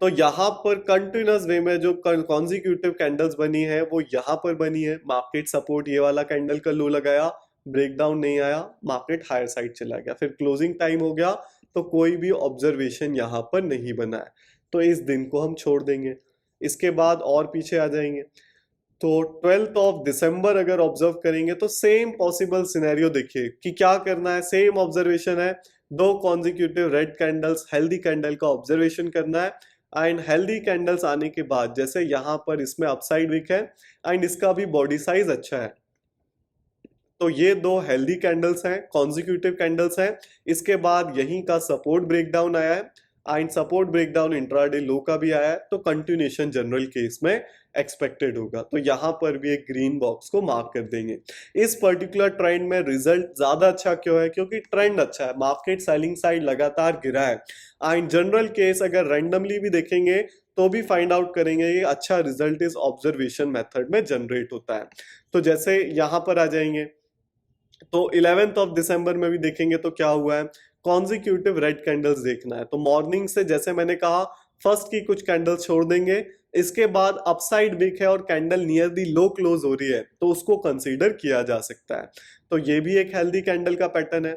तो यहां पर कंटिन्यूअस वे में जो कॉन्जिक्यूटिव कैंडल्स बनी है वो यहां पर बनी है। मार्केट सपोर्ट ये वाला कैंडल का लो लगाया, ब्रेकडाउन नहीं आया, मार्केट हायर साइड चला गया, फिर क्लोजिंग टाइम हो गया तो कोई भी ऑब्जर्वेशन यहां पर नहीं बना है। तो इस दिन को हम छोड़ देंगे। इसके बाद और पीछे आ जाएंगे तो 12th ऑफ दिसंबर अगर ऑब्जर्व करेंगे तो सेम पॉसिबल सिनेरियो देखिए कि क्या करना है, सेम ऑब्जर्वेशन है, दो consecutive red candles healthy candle का ऑब्जर्वेशन करना है एंड हेल्दी कैंडल्स आने के बाद जैसे यहां पर इसमें अपसाइड विक है एंड इसका भी बॉडी साइज अच्छा है, तो ये दो हेल्दी कैंडल्स हैं, कॉन्जिक्यूटिव कैंडल्स हैं। इसके बाद यहीं का सपोर्ट ब्रेकडाउन आया है एंड सपोर्ट ब्रेकडाउन इंट्राडे लो का भी आया है, तो कंटिन्यूएशन जनरल केस में एक्सपेक्टेड होगा। तो यहां पर भी एक ग्रीन बॉक्स को मार्क कर देंगे। इस पर्टिकुलर ट्रेंड में रिजल्ट ज्यादा अच्छा क्यों है? क्योंकि ट्रेंड अच्छा है, मार्केट सेलिंग साइड लगातार गिरा है एंड जनरल केस अगर रैंडमली भी देखेंगे तो भी फाइंड आउट करेंगे ये अच्छा रिजल्ट इस ऑब्जर्वेशन मेथड में जनरेट होता है। तो जैसे यहां पर आ जाएंगे तो 11th ऑफ दिसंबर में भी देखेंगे तो क्या हुआ है, कॉन्जिक्यूटिव रेड कैंडल्स देखना है। तो मॉर्निंग से जैसे मैंने कहा फर्स्ट की कुछ कैंडल्स छोड़ देंगे, इसके बाद अपसाइड विक है और candle near the low close हो रही है तो उसको कंसीडर किया जा सकता है। तो ये भी एक हेल्दी कैंडल का पैटर्न है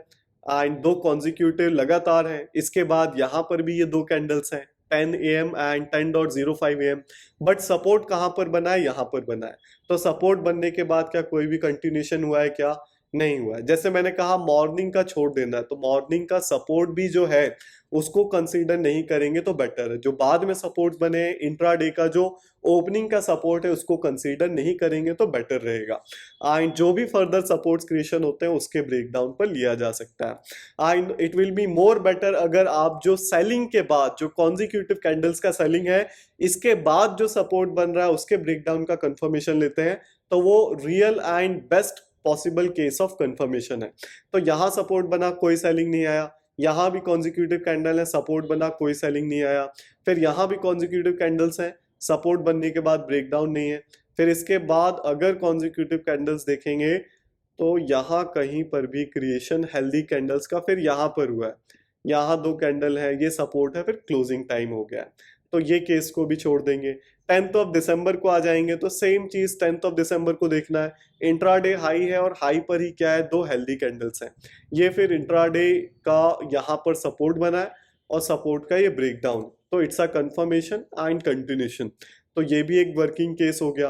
एंड दो कॉन्जिक्यूटिव लगातार हैं। इसके बाद यहाँ पर भी ये दो कैंडल्स हैं 10 AM and 10.05 AM, but support कहाँ पर बना है? यहाँ पर बना है। तो सपोर्ट बनने के बाद क्या कोई भी कंटिन्यूएशन हुआ है? क्या नहीं हुआ है। जैसे मैंने कहा मॉर्निंग का छोड़ देना है, तो मॉर्निंग का सपोर्ट भी जो है उसको कंसीडर नहीं करेंगे तो बेटर है। जो बाद में सपोर्ट बने इंट्राडे का जो ओपनिंग का सपोर्ट है उसको कंसीडर नहीं करेंगे तो बेटर रहेगा एंड जो भी फर्दर सपोर्ट्स क्रिएशन होते हैं उसके ब्रेकडाउन पर लिया जा सकता है and it will be more better अगर आप जो सेलिंग के बाद जो कॉन्जिक्यूटिव कैंडल्स का सेलिंग है इसके बाद जो सपोर्ट बन रहा है उसके ब्रेकडाउन का कंफर्मेशन लेते हैं, तो वो real and best possible case of confirmation है। तो यहां सपोर्ट बना, कोई सेलिंग नहीं आया, यहां भी कॉन्जिक्यूटिव कैंडल है, सपोर्ट बना, कोई सेलिंग नहीं आया, फिर यहां भी कॉन्जिक्यूटिव कैंडल्स हैं, सपोर्ट बनने के बाद ब्रेकडाउन नहीं है, फिर इसके बाद अगर कॉन्जिक्यूटिव कैंडल्स देखेंगे तो यहां कहीं पर भी क्रिएशन हेल्दी कैंडल्स का फिर यहां पर हुआ है, यहां दो कैंडल है, ये सपोर्ट है, फिर क्लोजिंग टाइम हो गया है, तो ये केस को भी छोड़ देंगे। 10th ऑफ दिसंबर को आ जाएंगे तो सेम चीज 10th ऑफ दिसंबर को देखना है, इंट्राडे हाई है और हाई पर ही क्या है, दो हेल्दी कैंडल्स हैं, ये फिर इंट्राडे का यहाँ पर सपोर्ट बना है और सपोर्ट का ये ब्रेकडाउन, तो it's a confirmation and continuation, तो ये भी एक वर्किंग केस हो गया।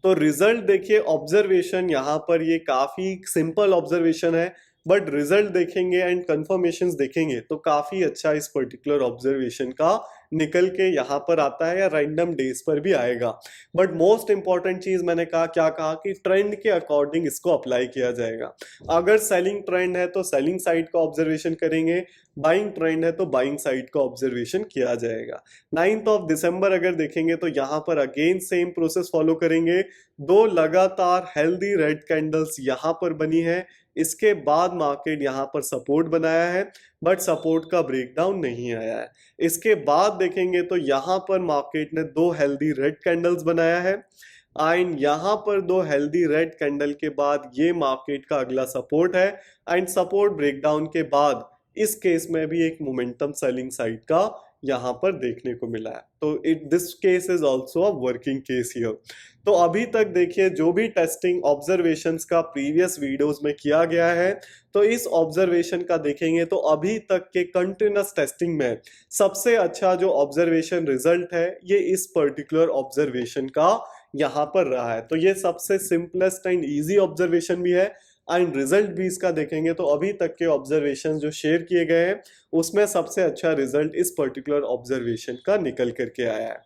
तो रिजल्ट देखिए, ऑब्जर्वेशन यहाँ पर ये काफी सिंपल ऑब्जर्वेशन है, बट रिजल्ट देखेंगे एंड कंफर्मेशंस देखेंगे तो काफी अच्छा इस पर्टिकुलर ऑब्जर्वेशन का निकल के यहाँ पर आता है या रैंडम डेज पर भी आएगा। बट मोस्ट इंपॉर्टेंट चीज मैंने कहा, क्या कहा कि ट्रेंड के अकॉर्डिंग इसको अप्लाई किया जाएगा। अगर सेलिंग ट्रेंड है तो सेलिंग साइड का ऑब्जर्वेशन करेंगे, बाइंग ट्रेंड है तो बाइंग साइड का ऑब्जर्वेशन किया जाएगा। 9th ऑफ दिसंबर अगर देखेंगे तो यहाँ पर अगेन सेम प्रोसेस फॉलो करेंगे, दो लगातार हेल्दी रेड कैंडल्स यहाँ पर बनी है, इसके बाद मार्केट यहाँ पर सपोर्ट बनाया है बट सपोर्ट का ब्रेकडाउन नहीं आया है। इसके बाद देखेंगे तो यहाँ पर मार्केट ने दो हेल्दी रेड कैंडल्स बनाया है एंड यहाँ पर दो हेल्दी रेड कैंडल के बाद ये मार्केट का अगला सपोर्ट है एंड सपोर्ट ब्रेकडाउन के बाद इस केस में भी एक मोमेंटम सेलिंग साइड का यहाँ पर देखने को मिला है। तो this case is also a working case here. तो अभी तक देखिए जो भी टेस्टिंग ऑब्जर्वेशंस का प्रीवियस वीडियोस में किया गया है, तो इस ऑब्जर्वेशन का देखेंगे तो अभी तक के कंटिन्यूअस टेस्टिंग में सबसे अच्छा जो ऑब्जर्वेशन रिजल्ट है ये इस पर्टिकुलर ऑब्जर्वेशन का यहाँ पर रहा है। तो ये सबसे सिंपलेस्ट एंड इजी ऑब्जर्वेशन भी है एंड रिजल्ट भी इसका देखेंगे तो अभी तक के ऑब्जर्वेशन जो शेयर किए गए हैं उसमें सबसे अच्छा रिजल्ट इस पर्टिकुलर ऑब्जर्वेशन का निकल करके आया है।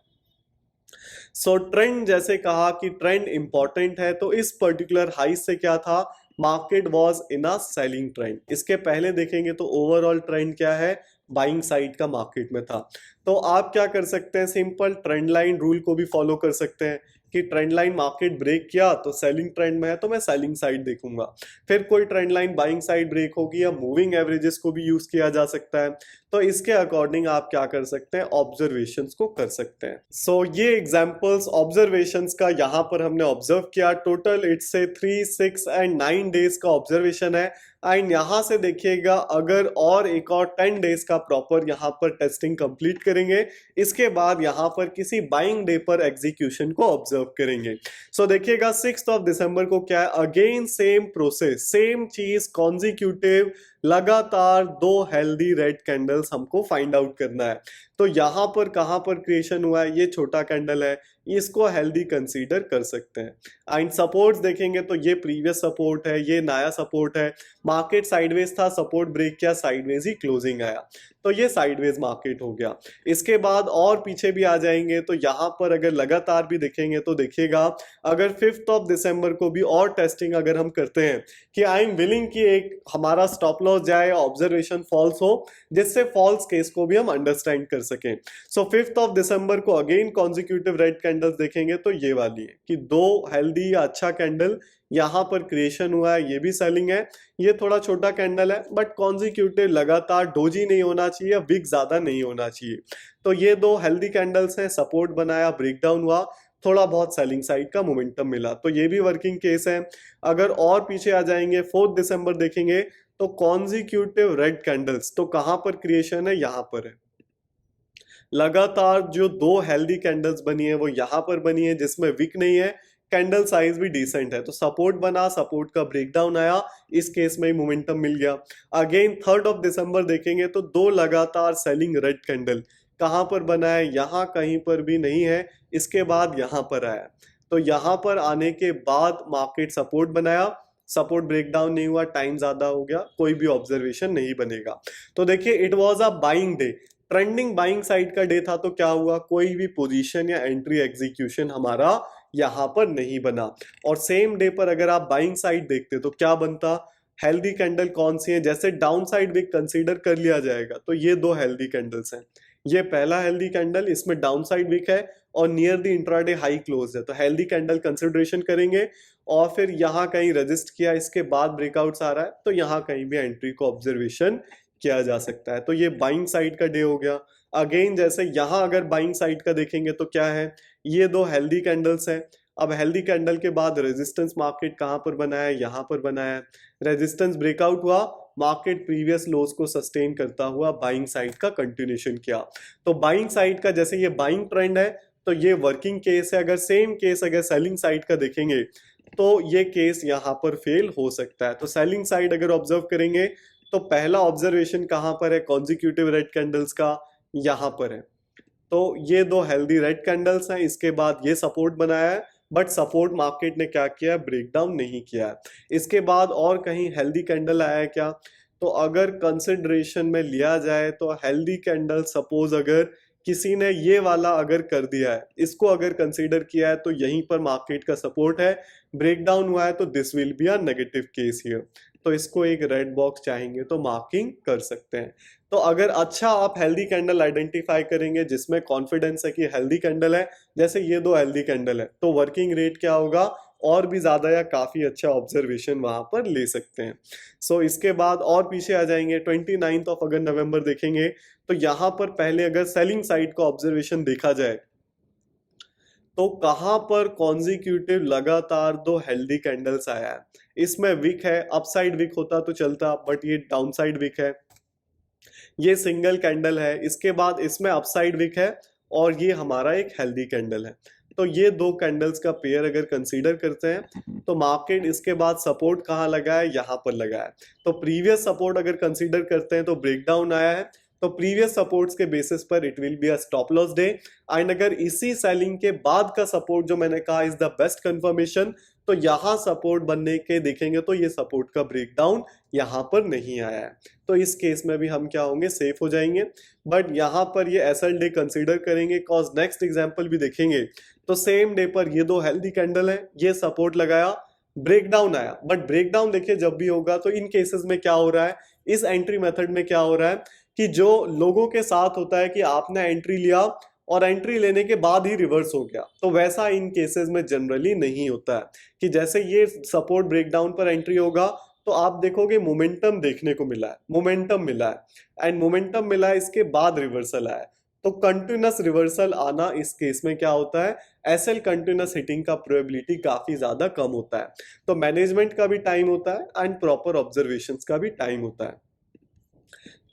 सो ट्रेंड, जैसे कहा कि ट्रेंड इंपॉर्टेंट है, तो इस पर्टिकुलर हाई से क्या था, market was in a selling trend. इसके पहले देखेंगे तो ओवरऑल ट्रेंड क्या है, बाइंग साइड का मार्केट में था। तो आप क्या कर सकते हैं, सिंपल ट्रेंड लाइन रूल को भी फॉलो कर सकते हैं कि ट्रेंड लाइन मार्केट ब्रेक किया तो सेलिंग ट्रेंड में है तो मैं सेलिंग साइड देखूंगा, फिर कोई trend line buying side break होगी या मूविंग एवरेजेस को भी यूज किया जा सकता है, तो इसके अकॉर्डिंग आप क्या कर सकते हैं, ऑब्जर्वेशंस को कर सकते हैं। सो ये एग्जांपल्स ऑब्जर्वेशंस का यहाँ पर हमने ऑब्जर्व किया, टोटल इट्स से 3, 6 एंड 9 डेज का ऑब्जर्वेशन है एंड यहाँ से देखिएगा अगर और एक और 10 डेज का प्रॉपर यहाँ पर टेस्टिंग कंप्लीट करेंगे, इसके बाद यहाँ पर किसी बाइंग डे पर एग्जीक्यूशन को ऑब्जर्व करेंगे। सो देखिएगा 6th ऑफ दिसंबर को क्या है, अगेन सेम प्रोसेस, सेम चीज, कॉन्जिक्यूटिव लगातार दो हेल्दी रेड कैंडल्स हमको फाइंड आउट करना है। तो यहाँ पर कहाँ पर क्रिएशन हुआ है, ये छोटा कैंडल है, इसको हेल्दी कंसीडर कर सकते हैं। एंड सपोर्ट्स देखेंगे तो ये प्रीवियस सपोर्ट है, ये नया सपोर्ट है। मार्केट साइडवेज था, सपोर्ट ब्रेक किया, साइडवेज ही क्लोजिंग आया, तो ये साइडवेज मार्केट हो गया। इसके बाद और पीछे भी आ जाएंगे तो यहाँ पर अगर लगातार भी देखेंगे तो देखिएगा, अगर 5 दिसंबर को भी और टेस्टिंग अगर हम करते हैं कि आई एम विलिंग कि एक हमारा स्टॉप लॉस जाए, ऑब्जर्वेशन फॉल्स हो, जिससे फॉल्स केस को भी हम अंडरस्टैंड कर सकें। सो 5 दिसंबर को अगेन कॉन्जिक्यूटिव रेड कैंडल्स देखेंगे तो ये वाली है कि दो हेल्दी या अच्छा कैंडल यहां पर क्रिएशन हुआ है, ये भी सेलिंग है। ये थोड़ा छोटा कैंडल है बट कॉन्जिक्यूटिव लगातार डोजी नहीं होना चाहिए, विक ज्यादा नहीं होना चाहिए। तो ये दो हेल्दी कैंडल्स हैं, सपोर्ट बनाया, ब्रेकडाउन हुआ, थोड़ा बहुत सेलिंग साइड का मोमेंटम मिला, तो ये भी वर्किंग केस है। अगर और पीछे आ जाएंगे 4 दिसंबर देखेंगे तो कॉन्जिक्यूटिव रेड कैंडल्स, तो कहां पर क्रिएशन है, यहां पर है। लगातार जो दो हेल्दी कैंडल्स बनी है वो यहां पर बनी है, जिसमें विक नहीं है, कैंडल साइज भी डिसेंट है, तो सपोर्ट बना, सपोर्ट का ब्रेकडाउन आया, इस केस में ही मोमेंटम मिल गया। अगेन 3 दिसंबर देखेंगे तो दो लगातार सेलिंग रेड कैंडल कहां पर बना है, यहां कहीं पर भी नहीं है, इसके बाद यहां पर आया। तो यहां पर आने के बाद मार्केट सपोर्ट बनाया, सपोर्ट ब्रेकडाउन नहीं हुआ, टाइम ज्यादा हो गया, कोई भी ऑब्जर्वेशन नहीं बनेगा। तो देखिए it was a buying day, trending buying side का डे था, तो क्या हुआ, कोई भी पोजीशन या एंट्री एग्जीक्यूशन हमारा यहां पर नहीं बना। और सेम डे पर अगर आप बाइंग साइड देखते तो क्या बनता, हेल्दी कैंडल कौन सी है, जैसे डाउन साइड विक कंसीडर कर लिया जाएगा तो ये दो हेल्दी कैंडल्स हैं। ये पहला हेल्दी कैंडल, इसमें डाउन साइड विक है और near the intraday high close है, तो हेल्दी कैंडल कंसिडरेशन करेंगे। और फिर यहाँ कहीं रजिस्ट किया, इसके बाद ब्रेकआउट्स आ रहा है, तो यहाँ कहीं भी एंट्री को ऑब्जर्वेशन किया जा सकता है। तो ये बाइंग साइड का डे हो गया। अगेन जैसे यहां अगर बाइंग साइड का देखेंगे तो क्या है, ये दो हेल्दी कैंडल्स हैं। अब हेल्दी कैंडल के बाद रेजिस्टेंस मार्केट कहां पर बना है, यहां पर बना है, रेजिस्टेंस ब्रेकआउट हुआ, मार्केट प्रीवियस लोज को सस्टेन करता हुआ बाइंग साइड का कंटिन्यूएशन किया। तो बाइंग साइड का जैसे ये बाइंग ट्रेंड है तो ये वर्किंग केस है। अगर सेम केस अगर सेलिंग साइड का देखेंगे तो ये केस यहां पर फेल हो सकता है। तो सेलिंग साइड अगर ऑब्जर्व करेंगे तो पहला ऑब्जर्वेशन कहां पर है, कॉन्जिक्यूटिव रेड कैंडल्स का, यहां पर है। तो ये दो हेल्दी रेड कैंडल्स हैं, इसके बाद ये सपोर्ट बनाया है, बट सपोर्ट मार्केट ने क्या किया, ब्रेकडाउन नहीं किया है। इसके बाद और कहीं हेल्दी कैंडल आया है क्या, तो अगर कंसिडरेशन में लिया जाए तो हेल्दी कैंडल सपोज अगर किसी ने ये वाला अगर कर दिया है, इसको अगर कंसीडर किया है तो यहीं पर मार्केट का सपोर्ट है, ब्रेकडाउन हुआ है तो this will be a negative case here. तो इसको एक रेड बॉक्स चाहेंगे तो मार्किंग कर सकते हैं। तो अगर अच्छा आप हेल्दी कैंडल आइडेंटिफाई करेंगे जिसमें कॉन्फिडेंस है कि हेल्दी कैंडल है, जैसे ये दो हेल्दी कैंडल है, तो वर्किंग रेट क्या होगा, और भी ज्यादा या काफी अच्छा ऑब्जर्वेशन वहां पर ले सकते हैं। सो इसके बाद और पीछे आ जाएंगे 29 अगर नवंबर देखेंगे तो यहां पर पहले अगर सेलिंग साइड का ऑब्जर्वेशन देखा जाए तो कहां पर कॉन्जिक्यूटिव लगातार दो हेल्दी कैंडल्स आया है। इसमें विक है, अपसाइड विक होता तो चलता, बट ये डाउनसाइड विक है, ये सिंगल कैंडल है, इसके बाद इसमें अपसाइड विक है और ये हमारा एक हेल्दी कैंडल है। तो ये दो कैंडल्स का पेयर अगर कंसीडर करते हैं तो मार्केट इसके बाद सपोर्ट कहाँ लगा है, यहाँ पर लगा है। तो प्रीवियस सपोर्ट अगर कंसीडर करते हैं तो ब्रेकडाउन आया है, तो प्रीवियस सपोर्ट्स के बेसिस पर it will be a stop loss day. And अगर इसी सेलिंग के बाद का सपोर्ट जो मैंने कहा इज द बेस्ट कंफर्मेशन, तो यहां सपोर्ट बनने के देखेंगे तो ये सपोर्ट का ब्रेकडाउन यहां पर नहीं आया है, तो इस केस में भी हम क्या होंगे, सेफ हो जाएंगे। बट यहां पर ये एसएल डे कंसीडर करेंगे, कॉज नेक्स्ट एग्जांपल भी देखेंगे तो सेम डे पर ये दो हेल्दी कैंडल है, ये सपोर्ट लगाया, ब्रेकडाउन आया। बट ब्रेकडाउन देखिए जब भी होगा तो इन केसेस में क्या हो रहा है, इस एंट्री मेथड में क्या हो रहा है कि जो लोगों के साथ होता है कि आपने एंट्री लिया और एंट्री लेने के बाद ही रिवर्स हो गया, तो वैसा इन केसेस में जनरली नहीं होता है कि जैसे ये सपोर्ट ब्रेकडाउन पर एंट्री होगा तो आप देखोगे मोमेंटम देखने को मिला है, मोमेंटम मिला है एंड मोमेंटम मिला है, इसके बाद रिवर्सल आया है। तो कंटिन्यूअस रिवर्सल आना इस केस में क्या होता है, एसएल कंटिन्यूअस हिटिंग का प्रोबेबिलिटी काफी ज्यादा कम होता है। तो मैनेजमेंट का भी टाइम होता है एंड प्रॉपर ऑब्जर्वेशंस का भी टाइम होता है।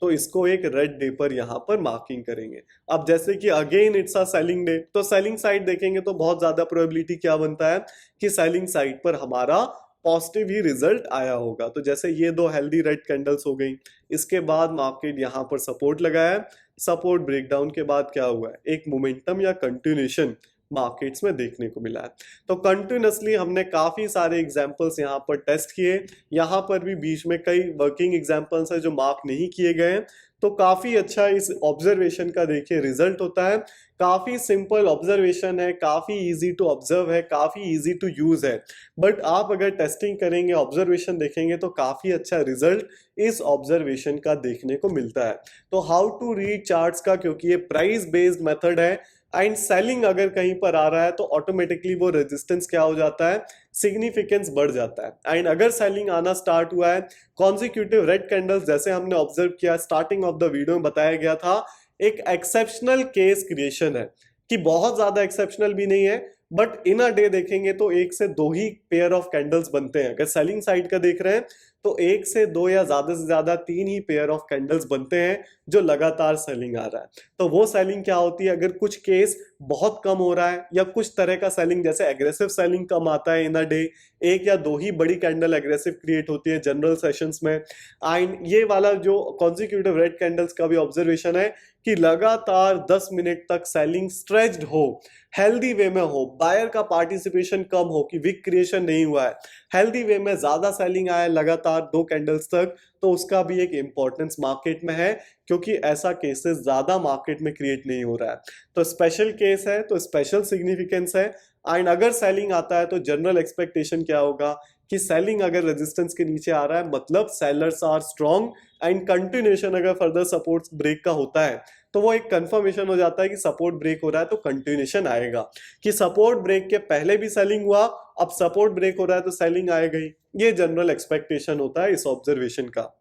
तो इसको एक रेड डे पर यहां पर मार्किंग करेंगे। अब जैसे कि again it's a selling day, तो सेलिंग साइड देखेंगे तो बहुत ज्यादा प्रोबेबिलिटी क्या बनता है कि सेलिंग साइड पर हमारा पॉजिटिव ही रिजल्ट आया होगा। तो जैसे ये दो हेल्दी रेड कैंडल्स हो गई, इसके बाद मार्केट यहाँ पर सपोर्ट लगाया, सपोर्ट ब्रेकडाउन के बाद क्या हुआ है, एक मोमेंटम या कंटिन्यूएशन मार्केट्स में देखने को मिला है। तो कंटिन्यूसली हमने काफी सारे एग्जांपल्स यहाँ पर टेस्ट किए, यहाँ पर भी बीच में कई वर्किंग एग्जांपल्स है जो मार्क नहीं किए गए हैं। तो काफी अच्छा इस ऑब्जर्वेशन का देखिए रिजल्ट होता है, काफी सिंपल ऑब्जर्वेशन है, काफी इजी टू ऑब्जर्व है, काफी इजी टू यूज है। बट आप अगर टेस्टिंग करेंगे, ऑब्जर्वेशन देखेंगे तो काफी अच्छा रिजल्ट इस ऑब्जर्वेशन का देखने को मिलता है। तो हाउ टू रीड चार्ट्स का, क्योंकि ये प्राइस बेस्ड मेथड है एंड सेलिंग अगर कहीं पर आ रहा है तो ऑटोमेटिकली वो रेजिस्टेंस क्या हो जाता है, सिग्निफिकेंस बढ़ जाता है। एंड अगर सेलिंग आना स्टार्ट हुआ है, कॉन्जिक्यूटिव रेड कैंडल्स जैसे हमने ऑब्जर्व किया, स्टार्टिंग ऑफ द वीडियो में बताया गया था, एक एक्सेप्शनल केस क्रिएशन है कि बहुत ज्यादा एक्सेप्शनल भी नहीं है, बट इन अ डे देखेंगे तो एक से दो ही पेयर ऑफ कैंडल्स बनते हैं। अगर सेलिंग साइड का देख रहे हैं तो एक से दो या ज्यादा से ज्यादा तीन ही पेयर ऑफ कैंडल्स बनते हैं जो लगातार सेलिंग आ रहा है। तो वो सेलिंग क्या होती है, अगर कुछ केस बहुत कम हो रहा है या कुछ तरह का सेलिंग जैसे एग्रेसिव सेलिंग कम आता है इन अ डे, एक या दो ही बड़ी कैंडल एग्रेसिव क्रिएट होती है जनरल सेशंस में। एंड ये वाला जो कॉन्जिक्यूटिव रेड कैंडल्स का भी ऑब्जर्वेशन है कि लगातार 10 मिनट तक सेलिंग स्ट्रेच्ड हो, हेल्दी वे में हो, बायर का पार्टिसिपेशन कम हो कि विक क्रिएशन नहीं हुआ है, हेल्दी वे में ज्यादा सेलिंग आया लगातार 2 कैंडल्स तक, तो उसका भी एक इंपॉर्टेंस मार्केट में है, क्योंकि ऐसा केसेस ज्यादा मार्केट में क्रिएट नहीं हो रहा है। तो स्पेशल केस है तो स्पेशल सिग्निफिकेंस है। एंड अगर सेलिंग आता है तो जनरल एक्सपेक्टेशन क्या होगा कि सेलिंग अगर रेजिस्टेंस के नीचे आ रहा है मतलब sellers are strong, and continuation अगर फर्दर सपोर्ट ब्रेक का होता है तो वो एक कंफर्मेशन हो जाता है कि सपोर्ट ब्रेक हो रहा है तो कंटिन्यूएशन आएगा। कि सपोर्ट ब्रेक के पहले भी सेलिंग हुआ, अब सपोर्ट ब्रेक हो रहा है तो सेलिंग आएगा ही, ये जनरल एक्सपेक्टेशन होता है इस ऑब्जर्वेशन का।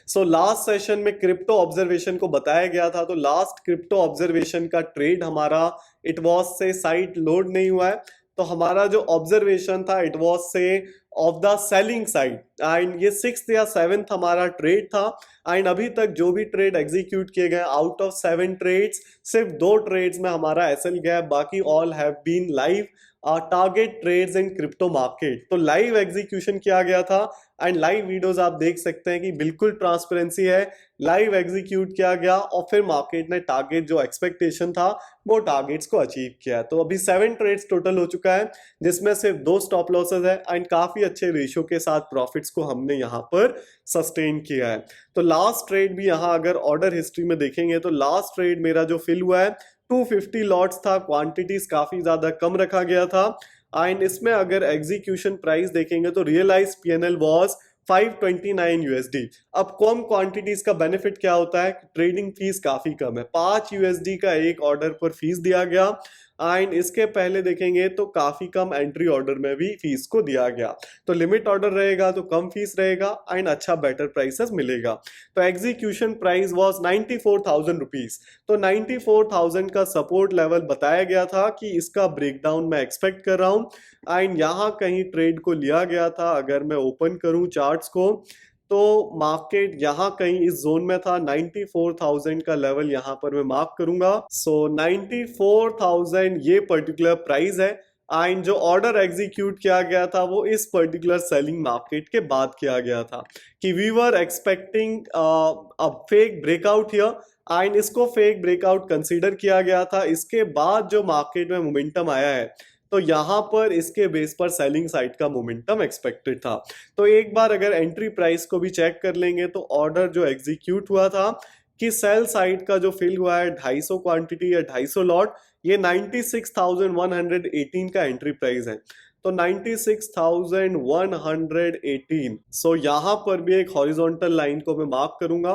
सो लास्ट सेशन में क्रिप्टो ऑब्जर्वेशन को बताया गया था, तो लास्ट क्रिप्टो ऑब्जर्वेशन का ट्रेड हमारा इट वॉज से साइट लोड नहीं हुआ है, तो हमारा जो ऑब्जर्वेशन था इट वॉज से of the selling side, and ये 6th या 7th हमारा ट्रेड था। एंड अभी तक जो भी ट्रेड एग्जीक्यूट किए गए आउट ऑफ 7 ट्रेड्स सिर्फ 2 ट्रेड्स में हमारा एसएल गया है, बाकी all have been live target trades in crypto market. तो लाइव एग्जीक्यूशन किया गया था एंड लाइव वीडियोस आप देख सकते हैं कि बिल्कुल ट्रांसपेरेंसी है, लाइव एग्जीक्यूट किया गया और फिर मार्केट ने टारगेट जो एक्सपेक्टेशन था वो टारगेट्स को अचीव किया है। तो अभी 7 ट्रेड्स टोटल हो चुका है जिसमें सिर्फ 2 स्टॉप लॉसेस है एंड काफी अच्छे रेशियो के साथ प्रॉफिट्स को हमने यहाँ पर सस्टेन किया है। तो लास्ट ट्रेड भी यहाँ अगर ऑर्डर हिस्ट्री में देखेंगे तो लास्ट ट्रेड मेरा जो फिल हुआ है 250 लॉट्स था, क्वांटिटीज काफी ज्यादा कम रखा गया था। एंड इसमें अगर एग्जीक्यूशन प्राइस देखेंगे तो रियलाइज पीएनएल वाज 529 यूएसडी। अब कम क्वांटिटीज का बेनिफिट क्या होता है, ट्रेडिंग फीस काफी कम है, 5 यूएसडी का एक ऑर्डर पर फीस दिया गया। एंड इसके पहले देखेंगे तो काफी कम एंट्री ऑर्डर में भी फीस को दिया गया, तो लिमिट ऑर्डर रहेगा तो कम फीस रहेगा एंड अच्छा बेटर प्राइसेस मिलेगा। तो एग्जीक्यूशन प्राइस वाज 94,000 रुपीज, तो 94,000 का सपोर्ट लेवल बताया गया था कि इसका ब्रेकडाउन मैं एक्सपेक्ट कर रहा हूं। एंड यहाँ कहीं ट्रेड को लिया गया था, अगर मैं ओपन करूं चार्ट्स को तो मार्केट यहाँ कहीं इस जोन में था, 94,000 का लेवल यहाँ पर मैं मार्क करूंगा। सो 94,000 ये पर्टिकुलर प्राइस है एंड जो ऑर्डर एग्जीक्यूट किया गया था वो इस पर्टिकुलर सेलिंग मार्केट के बाद किया गया था कि we were expecting a fake breakout here and इसको फेक ब्रेकआउट कंसीडर किया गया था। इसके बाद जो मार्केट में मोमेंटम आया है तो यहाँ पर इसके बेस पर सेलिंग साइड का मोमेंटम एक्सपेक्टेड था। तो एक बार अगर एंट्री प्राइस को भी चेक कर लेंगे तो ऑर्डर जो एग्जीक्यूट हुआ था कि सेल साइड का जो फिल हुआ है 250 क्वांटिटी या 250 लॉट, ये 96,118 का एंट्री प्राइस है, तो 96,118। सो यहाँ पर भी एक हॉरिजॉन्टल लाइन को मैं मार्क करूंगा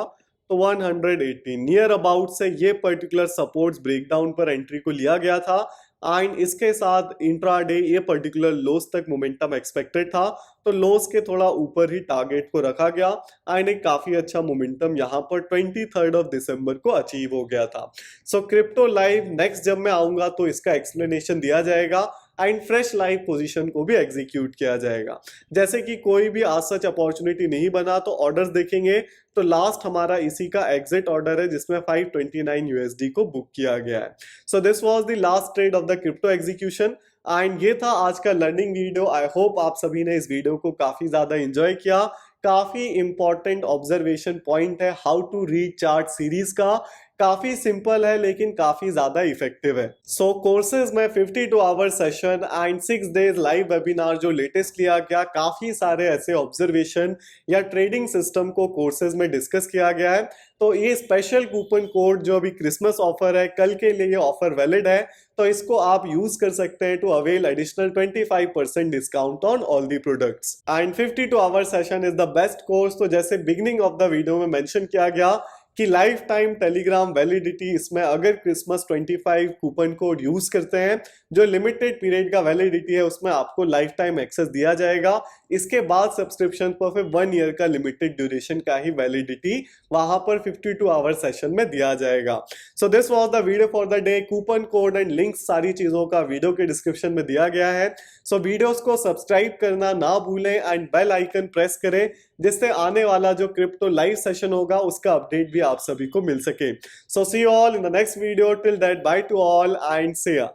तो 118 नियर अबाउट से ये पर्टिकुलर सपोर्ट्स ब्रेकडाउन पर एंट्री को लिया गया था एंड इसके साथ इंट्राडे ये पर्टिकुलर लोस तक मोमेंटम एक्सपेक्टेड था, तो लोस के थोड़ा ऊपर ही टारगेट को रखा गया एंड एक काफी अच्छा मोमेंटम यहाँ पर 23rd ऑफ दिसंबर को अचीव हो गया था। सो क्रिप्टो लाइव नेक्स्ट जब मैं आऊंगा तो इसका एक्सप्लेनेशन दिया जाएगा एंड फ्रेश लाइव पोजीशन को भी एग्जीक्यूट किया जाएगा। जैसे कि कोई भी आज सच अपॉर्चुनिटी नहीं बना तो ऑर्डर्स देखेंगे तो लास्ट हमारा इसी का एग्जिट ऑर्डर है जिसमें 529 यूएसडी को बुक किया गया है। So this was the last trade off the crypto execution and ये था आज का लर्निंग वीडियो। आई होप आप सभी ने इस वीडियो को काफी ज्यादा एंजॉय किया। काफी इंपॉर्टेंट ऑब्जर्वेशन पॉइंट है how to read chart series का। काफी सिंपल है लेकिन काफी ज्यादा इफेक्टिव है। सो कोर्सेज में 52 hour session and 6 days live webinar जो लेटेस्ट लिया गया, काफी सारे ऐसे ऑब्जर्वेशन या ट्रेडिंग सिस्टम को कोर्सेज में डिस्कस किया गया है। तो ये स्पेशल कूपन कोड जो अभी क्रिसमस ऑफर है, कल के लिए ये ऑफर वैलिड है, तो इसको आप यूज कर सकते हैं to avail additional 25% discount on all the products. And 52 hour session is the best course. तो जैसे बिगनिंग ऑफ द वीडियो में मेंशन किया गया कि लाइफ टाइम टेलीग्राम वैलिडिटी, इसमें अगर क्रिसमस 25 कूपन कोड यूज करते हैं, जो लिमिटेड पीरियड का वैलिडिटी है उसमें आपको लाइफ टाइम एक्सेस दिया जाएगा। इसके बाद सब्सक्रिप्शन पर फिर 1 ईयर का लिमिटेड ड्यूरेशन का ही वैलिडिटी वहां पर 52 आवर सेशन में दिया जाएगा। So this was the video for the day. Coupon code and links सारी चीजों का वीडियो के डिस्क्रिप्शन में दिया गया है। सो वीडियोस को सब्सक्राइब करना ना भूलें एंड बेल आइकन प्रेस करें जिससे आने वाला जो क्रिप्टो लाइव सेशन होगा उसका अपडेट भी आप सभी को मिल सके। So see you all in the next video. Till that, bye to all and see ya।